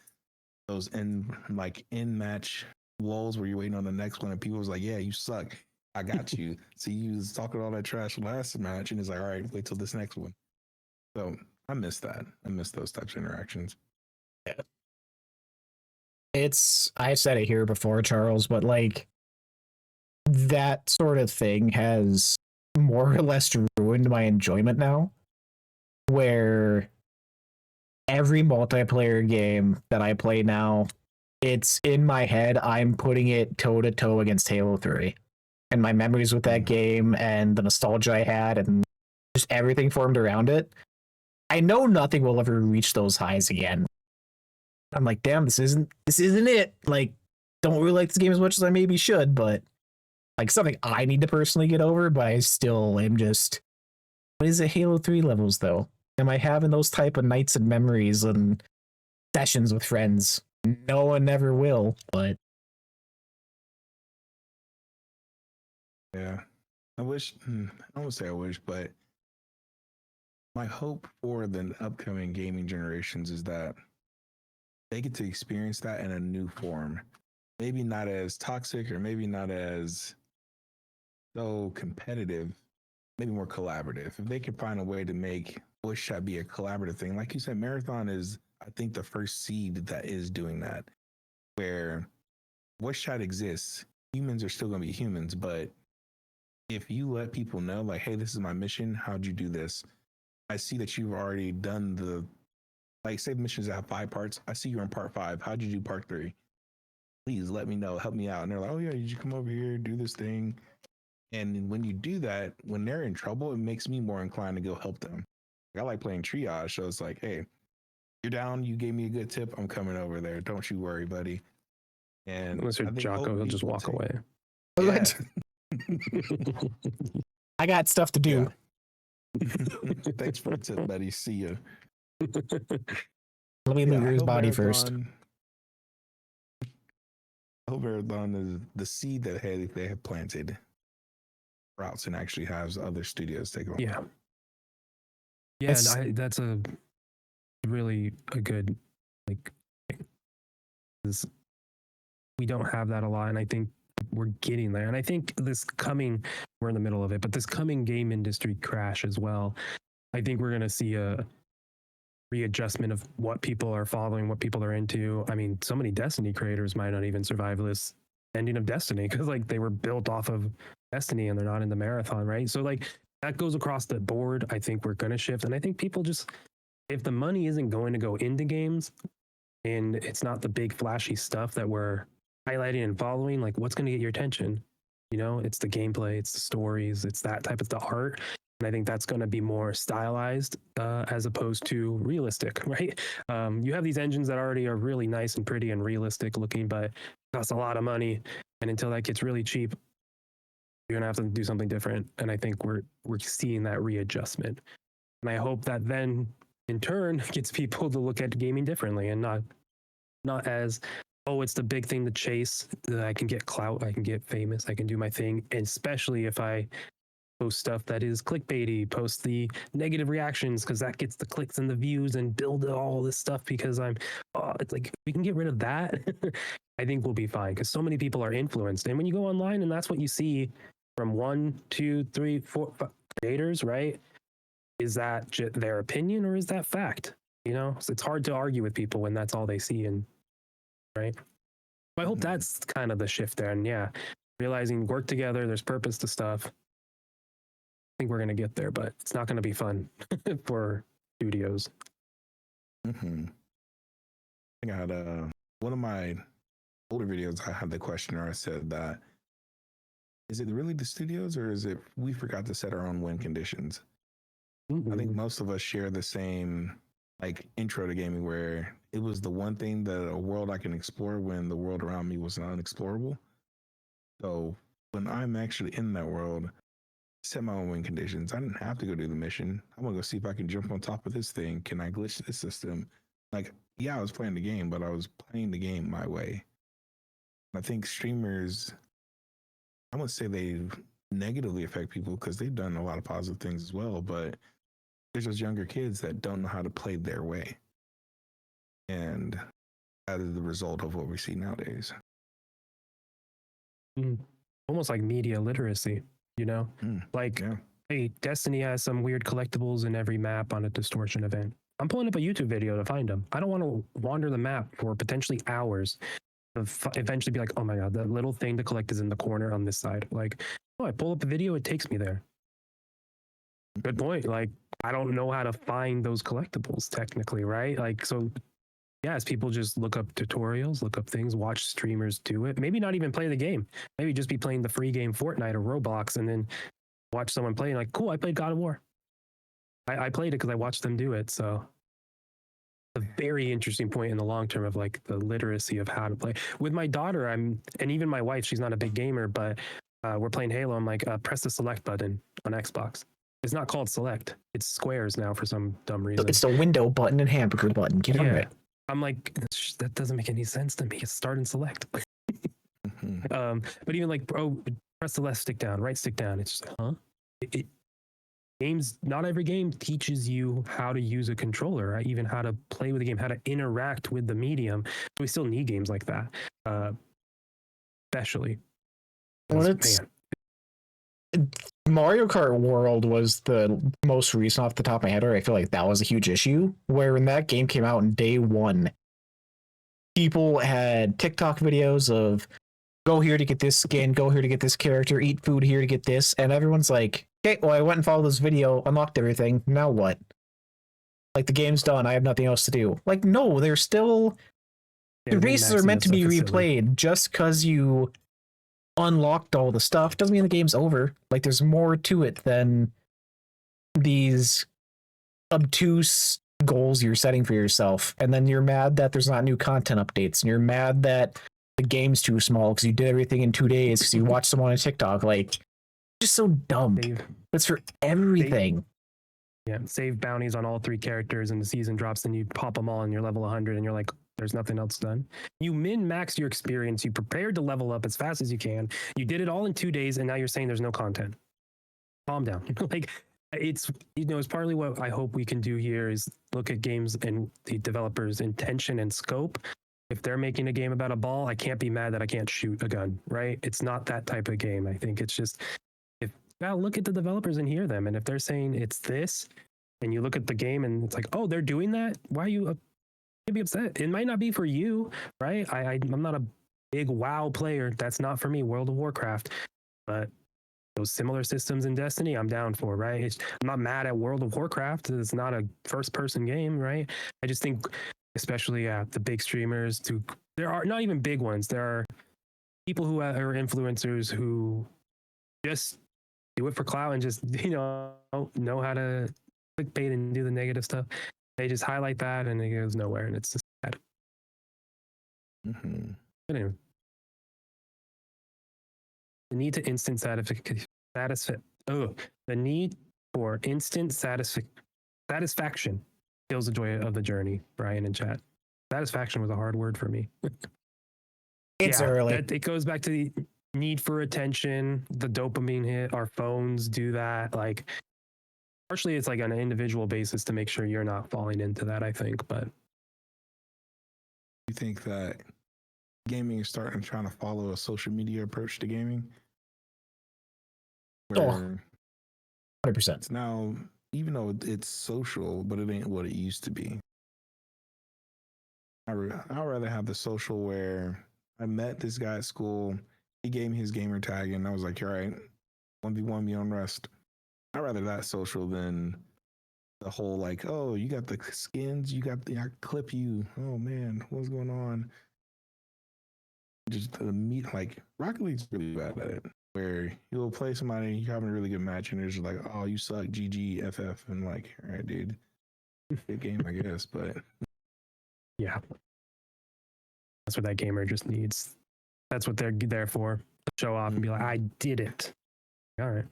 those in-match lulls where you're waiting on the next one and people was like, yeah, you suck, I got you. So you was talking all that trash last match and it's like, all right, wait till this next one. So I miss that. I miss those types of interactions. Yeah. I said it here before, Charles, but like that sort of thing has more or less ruined my enjoyment now, where every multiplayer game that I play now, it's in my head, I'm putting it toe to toe against Halo 3. And my memories with that game and the nostalgia I had and just everything formed around it. I know nothing will ever reach those highs again. I'm like, damn, this isn't it. Like, don't really like this game as much as I maybe should, but like something I need to personally get over, but I still am just, what is it, Halo 3 levels though? Am I having those type of nights and memories and sessions with friends? No one ever will, but yeah, I wish, I won't say I wish, but my hope for the upcoming gaming generations is that they get to experience that in a new form. Maybe not as toxic or maybe not as so competitive, maybe more collaborative. If they can find a way to make voice chat be a collaborative thing, like you said, Marathon is, I think, the first seed that is doing that, where voice chat exists. Humans are still going to be humans, but if you let people know, like, hey, this is my mission, how'd you do this? I see that you've already done the, like, say the missions that have 5 parts. I see you're in part 5. How'd you do part 3? Please let me know, help me out. And they're like, oh yeah, you come over here, do this thing. And when you do that, when they're in trouble, it makes me more inclined to go help them. I like playing triage, so it's like, hey, you're down, you gave me a good tip, I'm coming over there. Don't you worry, buddy. And unless you're Jocko, he'll just walk away. Yeah. I got stuff to do. Yeah. Thanks for the tip, buddy. See ya. Let me loot his body first. I hope Marathon is the seed that they have planted routes and actually has other studios take them. Yeah. Yeah, and that's a really a good like thing. We don't have that a lot, and I think we're getting there. And I think we're in the middle of it, but this coming game industry crash as well, I think we're going to see a readjustment of what people are following, what people are into. I mean, so many Destiny creators might not even survive this ending of Destiny because like they were built off of Destiny and they're not in the Marathon, right? So like that goes across the board. I think we're going to shift. And I think people just, if the money isn't going to go into games, and it's not the big flashy stuff that we're highlighting and following. Like, what's going to get your attention? You know, it's the gameplay, it's the stories, it's that type of the art. And I think that's going to be more stylized as opposed to realistic, right? You have these engines that already are really nice and pretty and realistic looking, but cost a lot of money. And until that gets really cheap, you're gonna have to do something different. And I think we're seeing that readjustment. And I hope that then in turn gets people to look at gaming differently and not as, oh, it's the big thing to chase, that I can get clout, I can get famous, I can do my thing. And especially if I post stuff that is clickbaity, post the negative reactions, because that gets the clicks and the views, and build all this stuff because it's like, we can get rid of that. I think we'll be fine, because so many people are influenced. And when you go online and that's what you see from 1, 2, 3, 4, 5 creators, right? Is that their opinion or is that fact? You know, so it's hard to argue with people when that's all they see. And right. I hope that's kind of the shift there. And yeah, realizing work together, there's purpose to stuff. I think we're going to get there, but it's not going to be fun for studios. I think I had one of my older videos, I had the question, or I said that, is it really the studios, or is it we forgot to set our own win conditions? I think most of us share the same like intro to gaming, where it was the one thing that a world I can explore when the world around me was unexplorable. So when I'm actually in that world, set my own win conditions. I didn't have to go do the mission. I'm gonna go see if I can jump on top of this thing. Can I glitch this system? Like, yeah, I was playing the game, but I was playing the game my way. I think streamers, I wouldn't say they negatively affect people, because they've done a lot of positive things as well, but there's just younger kids that don't know how to play their way. And that is the result of what we see nowadays. Almost like media literacy, you know? Like, yeah. Hey, Destiny has some weird collectibles in every map on a distortion event. I'm pulling up a YouTube video to find them. I don't want to wander the map for potentially hours to eventually be like, oh my God, that little thing to collect is in the corner on this side. Like, oh, I pull up the video, it takes me there. Good point. Like, I don't know how to find those collectibles technically, right? Like, so yes, people just look up tutorials, look up things, watch streamers do it. Maybe not even play the game. Maybe just be playing the free game Fortnite or Roblox, and then watch someone play and like, cool, I played God of War. I played it because I watched them do it. So a very interesting point in the long term of like the literacy of how to play. With my daughter, and even my wife, she's not a big gamer, but we're playing Halo. I'm like, press the select button on Xbox. It's not called select. It's squares now for some dumb reason. It's the window button and hamburger button. Get on it. I'm like, that doesn't make any sense to me. It's start and select. But even like, bro, press the left stick down, right stick down. It's just, huh? Games, not every game teaches you how to use a controller, right? Even how to play with the game, how to interact with the medium. We still need games like that, especially. Well, Mario Kart World was the most recent off the top of my head, where I feel like that was a huge issue. Where when that game came out on day one, people had TikTok videos of go here to get this skin, go here to get this character, eat food here to get this, and everyone's like, okay, well, I went and followed this video, unlocked everything, now what? Like, the game's done, I have nothing else to do. Like, no, they're still... the races are meant to be replayed. Just because you unlocked all the stuff doesn't mean the game's over. Like, there's more to it than these obtuse goals you're setting for yourself, and then you're mad that there's not new content updates, and you're mad that the game's too small because you did everything in 2 days because you watched someone on TikTok. Like, just so dumb. It's for everything. Save bounties on all 3 characters, and the season drops, and you pop them all, and you're level 100, and you're like, there's nothing else done. You min-maxed your experience. You prepared to level up as fast as you can. You did it all in 2 days, and now you're saying there's no content. Calm down. Like, it's, you know, it's partly what I hope we can do here is look at games and the developers' intention and scope. If they're making a game about a ball, I can't be mad that I can't shoot a gun, right? It's not that type of game. I think it's just, look at the developers and hear them. And if they're saying it's this, and you look at the game and it's like, oh, they're doing that, why are you be upset? It might not be for you, right? I'm not a big WoW player. That's not for me, World of Warcraft. But those similar systems in Destiny, I'm down for, right? I'm not mad at World of Warcraft. It's not a first-person game, right? I just think especially the big streamers. There are not even big ones. There are people who are influencers who just do it for clout and just know how to clickbait and do the negative stuff. They just highlight that and it goes nowhere, and it's just sad. Mm-hmm. But anyway, the need to instant the need for instant satisfaction kills the joy of the journey. Brian in chat. Satisfaction was a hard word for me. It's early. It goes back to the need for attention, the dopamine hit. Our phones do that. Like, partially, it's like on an individual basis to make sure you're not falling into that, I think. But You think that gaming is trying to follow a social media approach to gaming? Where 100%. it's now, even though it's social, but it ain't what it used to be. I'd rather have the social where I met this guy at school. He gave me his gamer tag, and I was like, all right, 1v1 me on Rust. I'd rather that social than the whole like, oh, you got the skins, you got the, I clip you. Oh man, what's going on? Just the meat, like Rocket League's really bad at it. Where you'll play somebody, you're having a really good match, and they're just like, oh, you suck, GG, FF, and like, all right, dude, good game, I guess, but yeah, that's what that gamer just needs. That's what they're there for. Show off and be like, I did it. All right.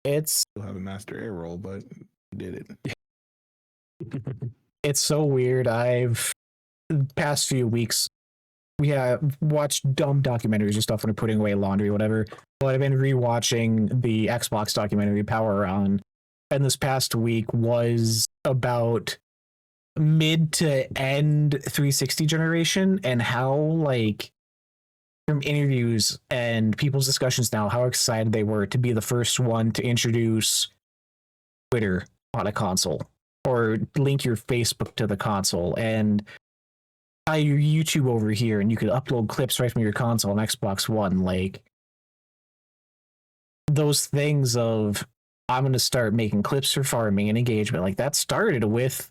It's you'll have a master air roll, but you did it. it's so weird. The past few weeks, we have watched dumb documentaries and stuff when we're putting away laundry, whatever. But I've been rewatching the Xbox documentary Power On, and this past week was about mid to end 360 generation and how, like, from interviews and people's discussions now, how excited they were to be the first one to introduce Twitter on a console or link your Facebook to the console and your YouTube over here, and you could upload clips right from your console on Xbox One. Like, those things of, I'm going to start making clips for farming and engagement, like that started with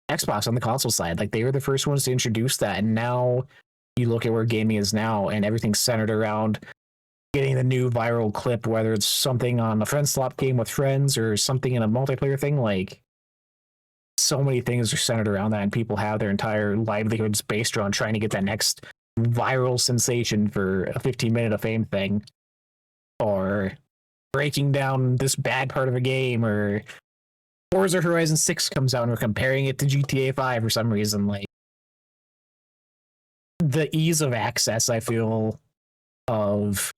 Xbox on the console side. Like, they were the first ones to introduce that, and now you look at where gaming is now, and everything's centered around getting the new viral clip, whether it's something on a friend swap game with friends or something in a multiplayer thing. Like, so many things are centered around that, and people have their entire livelihoods based around trying to get that next viral sensation for a 15-minute of fame thing, or breaking down this bad part of a game, or Forza Horizon 6 comes out and we're comparing it to GTA 5 for some reason. Like, the ease of access, I feel, of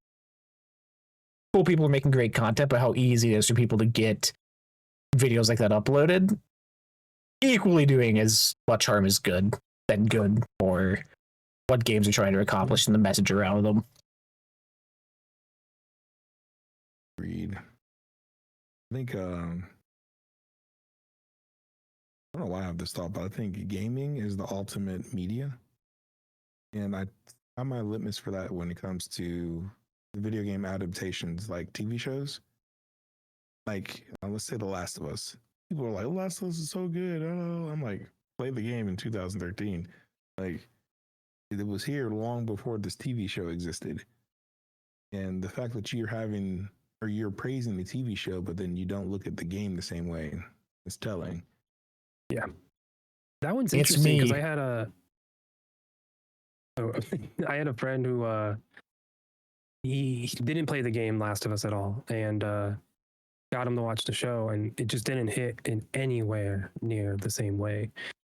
cool people are making great content, but how easy it is for people to get videos like that uploaded, equally doing as much harm as good than good for what games are trying to accomplish and the message around them. Agreed. I think I don't know why I have this thought, but I think gaming is the ultimate media. And I have my litmus for that when it comes to the video game adaptations, like TV shows. Like, let's say The Last of Us. People are like, The Last of Us is so good. Oh, I'm like, play the game in 2013. Like, it was here long before this TV show existed. And the fact that you're praising the TV show, but then you don't look at the game the same way, is telling. Yeah. That one's It's interesting because me. I had a friend who he didn't play the game Last of Us at all, and got him to watch the show, and it just didn't hit in anywhere near the same way.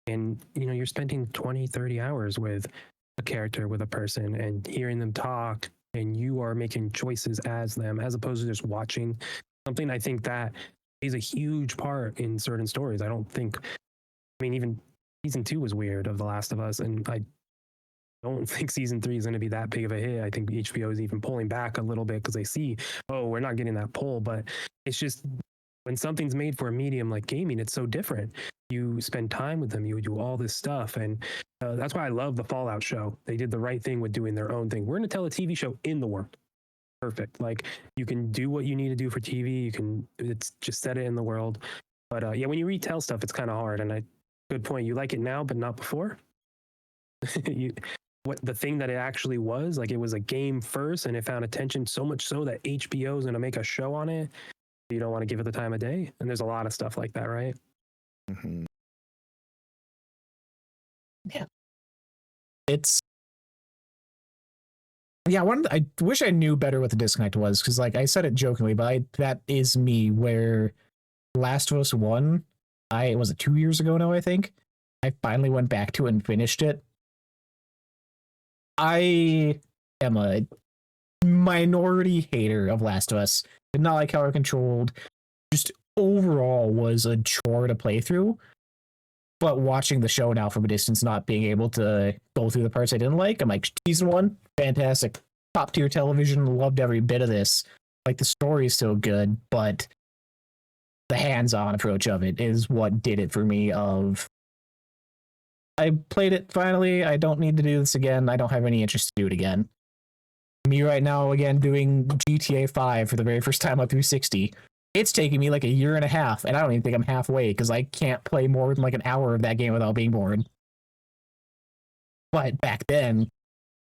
And you're spending 20-30 hours with a character, with a person, and hearing them talk, and you are making choices as them, as opposed to just watching something. I think that is a huge part in certain stories. Even season 2 was weird of The Last of Us, and I don't think season 3 is going to be that big of a hit. I think HBO is even pulling back a little bit because they see, we're not getting that pull. But it's just, when something's made for a medium like gaming, it's so different. You spend time with them, you do all this stuff. And that's why I love the Fallout show. They did the right thing with doing their own thing. We're going to tell a TV show in the world. Perfect. Like, you can do what you need to do for TV. It's just set it in the world. But when you retell stuff, it's kind of hard. And good point. You like it now, but not before. What the thing that it actually was, like it was a game first, and it found attention so much so that HBO is going to make a show on it. You don't want to give it the time of day, and there's a lot of stuff like that, right? Mhm. It's yeah. I wish I knew better what the disconnect was because, like, I said it jokingly, but that is me. Where Last of Us 1, was it 2 years ago now? I think I finally went back to it and finished it. I am a minority hater of Last of Us. Did not like how it controlled. Just overall was a chore to play through. But watching the show now from a distance, not being able to go through the parts I didn't like, I'm like, season 1, fantastic, top tier television, loved every bit of this. Like, the story is so good, but the hands-on approach of it is what did it for me. I played it finally. I don't need to do this again. I don't have any interest to do it again. Me right now, again, doing GTA 5 for the very first time on 360. It's taking me like a year and a half, and I don't even think I'm halfway because I can't play more than like an hour of that game without being bored. But back then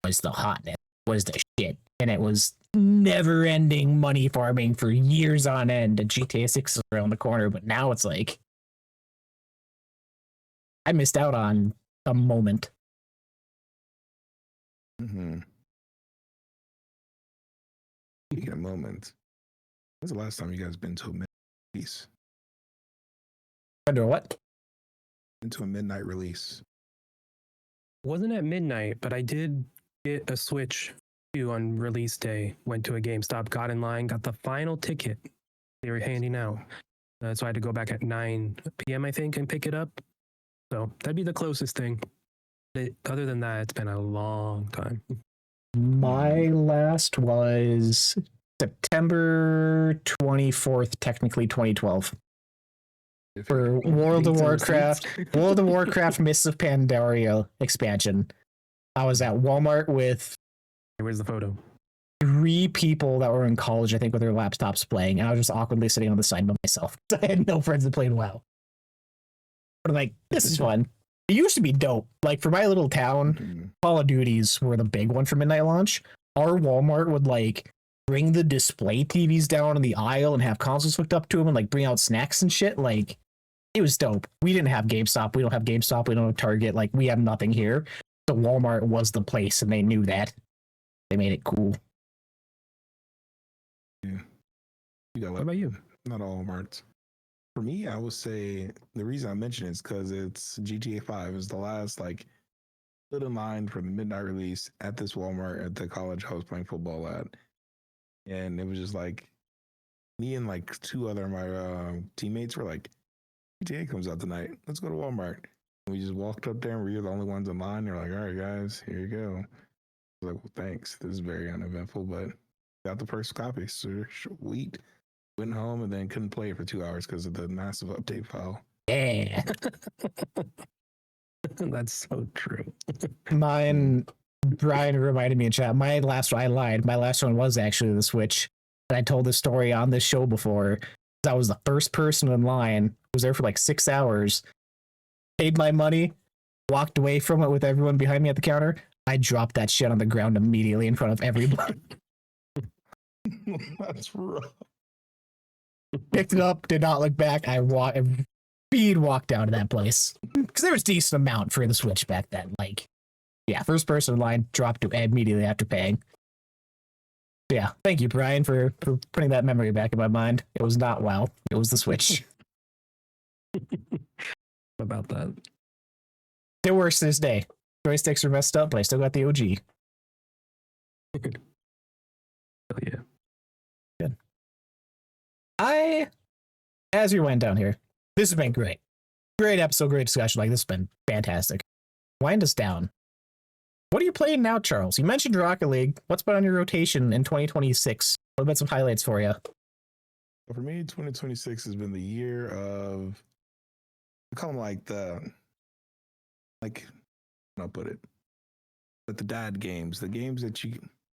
was the hotness, was the shit, and it was never-ending money farming for years on end. And GTA 6 is around the corner, but now it's like I missed out on a moment. Mm-hmm. Speaking of moments, when's the last time you guys been to a midnight release? Wonder what? Into a midnight release. Wasn't at midnight, but I did get a Switch 2 on release day. Went to a GameStop, got in line, got the final ticket they were handing out. So I had to go back at 9 p.m. I think and pick it up. So that'd be the closest thing. Other than that, it's been a long time. My last was September 24th, technically 2012. For World of Warcraft, World of Warcraft Mists of Pandaria expansion. I was at Walmart with Where's the photo? 3 people that were in college, I think, with their laptops playing, and I was just awkwardly sitting on the side by myself. I had no friends that played WoW. But I'm like, this is fun. It used to be dope. Like, for my little town, Call of Duties were the big one for midnight launch. Our Walmart would, like, bring the display TVs down in the aisle and have consoles hooked up to them and, like, bring out snacks and shit. Like, it was dope. We didn't have GameStop. We don't have GameStop. We don't have Target. Like, we have nothing here. So Walmart was the place, and they knew that. They made it cool. Yeah. What about you? Not all Walmarts. For me, I would say the reason I mention it is because it's GTA 5 is the last like stood in line for the midnight release at this Walmart at the college I was playing football at, and it was just like me and like 2 other of my teammates were like, GTA comes out tonight. Let's go to Walmart. And we just walked up there, and we were the only ones in line. They're like, "All right, guys, here you go." I was like, "Well, thanks. This is very uneventful, but got the first copy. So sweet." Went home and then couldn't play it for 2 hours because of the massive update file. Yeah. That's so true. Mine, Brian reminded me in chat. I lied. My last one was actually the Switch. I told this story on this show before. I was the first person in line. Was there for like 6 hours. Paid my money. Walked away from it with everyone behind me at the counter. I dropped that shit on the ground immediately in front of everybody. That's rough. Picked it up. Did not look back. I walked down to that place because there was a decent amount for the Switch back then. Like, yeah, first person in line, dropped it immediately after paying. Yeah, thank you, Brian, for putting that memory back in my mind. It was not WoW. It was the Switch. About that. It works to this day. Joysticks are messed up, but I still got the OG. Oh, yeah. Good. As we went down here, this has been great. Great episode, great discussion. Like, this has been fantastic. Wind us down. What are you playing now, Charles? You mentioned Rocket League. What's been on your rotation in 2026? What about some highlights for you? For me, 2026 has been the year of, I call them like I'll put it, but the dad games, the games that you,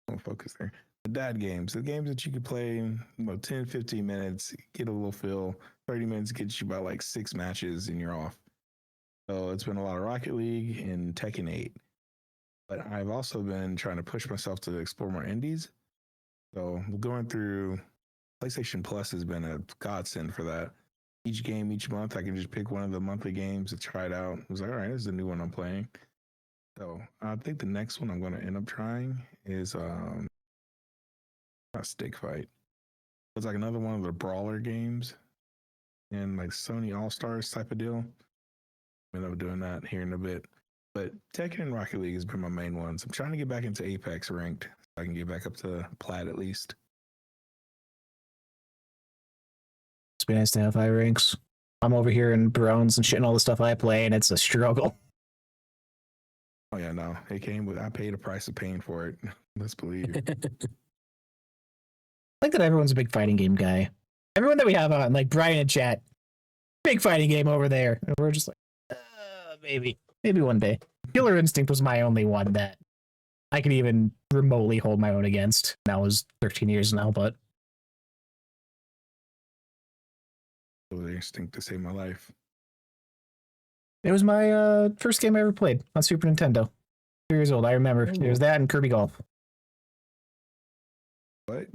don't focus there, the dad games, the games that you could play in about 10, 15 minutes, get a little feel, 30 minutes gets you about like 6 matches and you're off. So it's been a lot of Rocket League and Tekken 8. But I've also been trying to push myself to explore more indies. So going through PlayStation Plus has been a godsend for that. Each game, each month, I can just pick one of the monthly games to try it out. I was like, all right, this is a new one I'm playing. So I think the next one I'm going to end up trying is not Stick Fight. It's like another one of the brawler games and like Sony All Stars type of deal. I'm end up doing that here in a bit. But Tekken and Rocket League has been my main ones. I'm trying to get back into Apex ranked so I can get back up to plat at least. It's been nice to have high ranks. I'm over here in bronze and shit and all the stuff I play, and it's a struggle. Oh yeah, no, it came with. I paid a price of paying for it. Let's believe. I like that everyone's a big fighting game guy. Everyone that we have on, like Brian and chat, big fighting game over there. And we're just like, maybe one day. Killer Instinct was my only one that I could even remotely hold my own against. That was 13 years now, but It was instinct to save my life. it was my first game I ever played on Super Nintendo. 3 years old, I remember. It was that and Kirby Golf. What?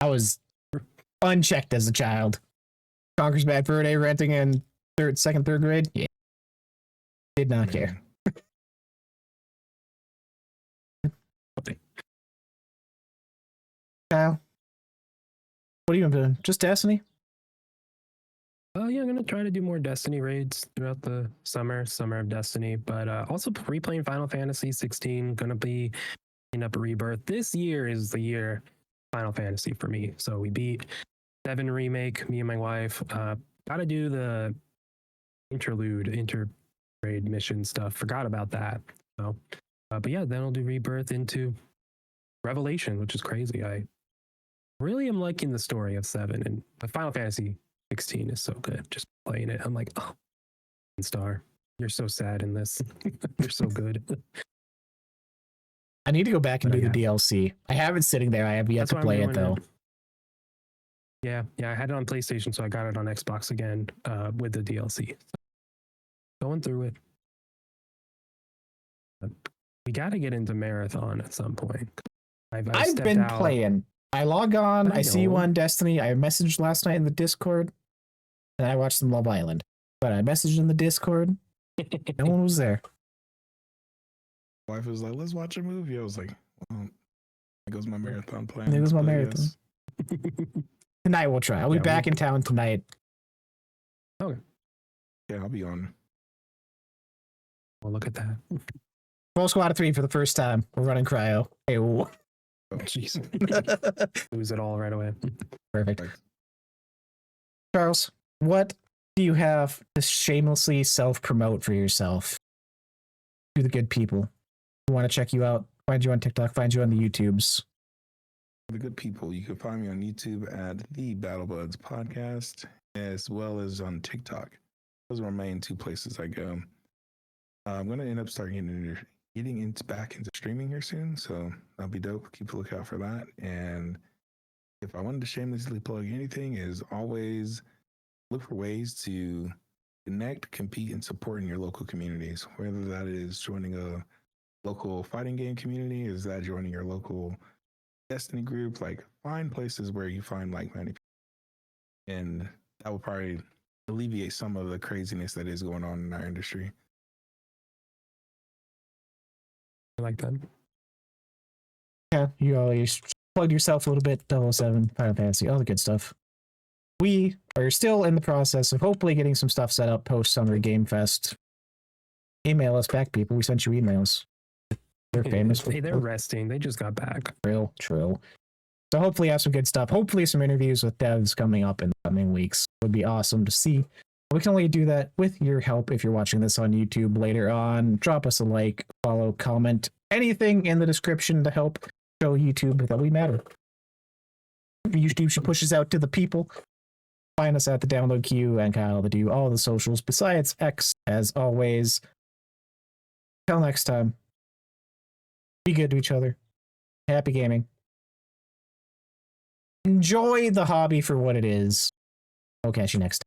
I was unchecked as a child. Conker's Bad Fur Day renting in second, third grade. Yeah. Did not care. Kyle, what have you been doing? Just Destiny? Yeah, I'm gonna try to do more Destiny raids throughout the summer of Destiny, but also replaying Final Fantasy 16. Gonna be picking up Rebirth. This year is the year Final Fantasy for me. So we beat 7 remake. Me and my wife gotta do the inter-raid mission stuff. Forgot about that. So, but yeah, then I'll do Rebirth into Revelation, which is crazy. I really am liking the story of 7, and the Final Fantasy 16 is so good. Just playing it, I'm like, oh, Star, you're so sad in this. You're so good. I need to go back and But, do the DLC. I have it sitting there. I have yet That's to why I'm play it doing though. Yeah, I had it on PlayStation, so I got it on Xbox again with the DLC. So, going through it. We got to get into Marathon at some point. I've been out. playing. I log on, I see you know. on Destiny. I messaged last night in the Discord, and I watched some Love Island. But I messaged in the Discord. No one was there. My wife was like, let's watch a movie. I was like, well, there goes my marathon plan. There goes my but I marathon. guess- Tonight we'll try. I'll be Yeah, back in town tonight. Yeah, I'll be on. Well, look at that. Full squad of 3 for the first time. We're running cryo. Hey, Oh, Jeez. Lose it all right away. perfect. Right. Charles, what do you have to shamelessly self-promote for yourself to the good people who want to check you out, find you on TikTok, find you on the YouTubes? For the good people, you can find me on YouTube at the Battle Buds Podcast, as well as on TikTok. Those are my main 2 places I go. I'm going to end up starting getting back into streaming here soon, so that'll be dope. Keep a lookout for that. And if I wanted to shamelessly plug anything, is always look for ways to connect, compete, and support in your local communities. Whether that is joining a local fighting game community, is that joining your local Destiny group, like find places where you find like-minded people, and that will probably alleviate some of the craziness that is going on in our industry. I like that. Yeah, you always plugged yourself a little bit. 007, Final Fantasy, all the good stuff. We are still in the process of hopefully getting some stuff set up post Summer Game Fest. Email us back, people. We sent you emails. They're famous. Hey, they're resting. They just got back. True. So hopefully have some good stuff. Hopefully some interviews with devs coming up in the coming weeks. It would be awesome to see. We can only do that with your help if you're watching this on YouTube later on. Drop us a like, follow, comment, anything in the description to help show YouTube that we matter. YouTube should push us out to the people. Find us at the download queue and Kyle to do all the socials besides X as always. Till next time. Be good to each other. Happy gaming. Enjoy the hobby for what it is. I'll catch you next time.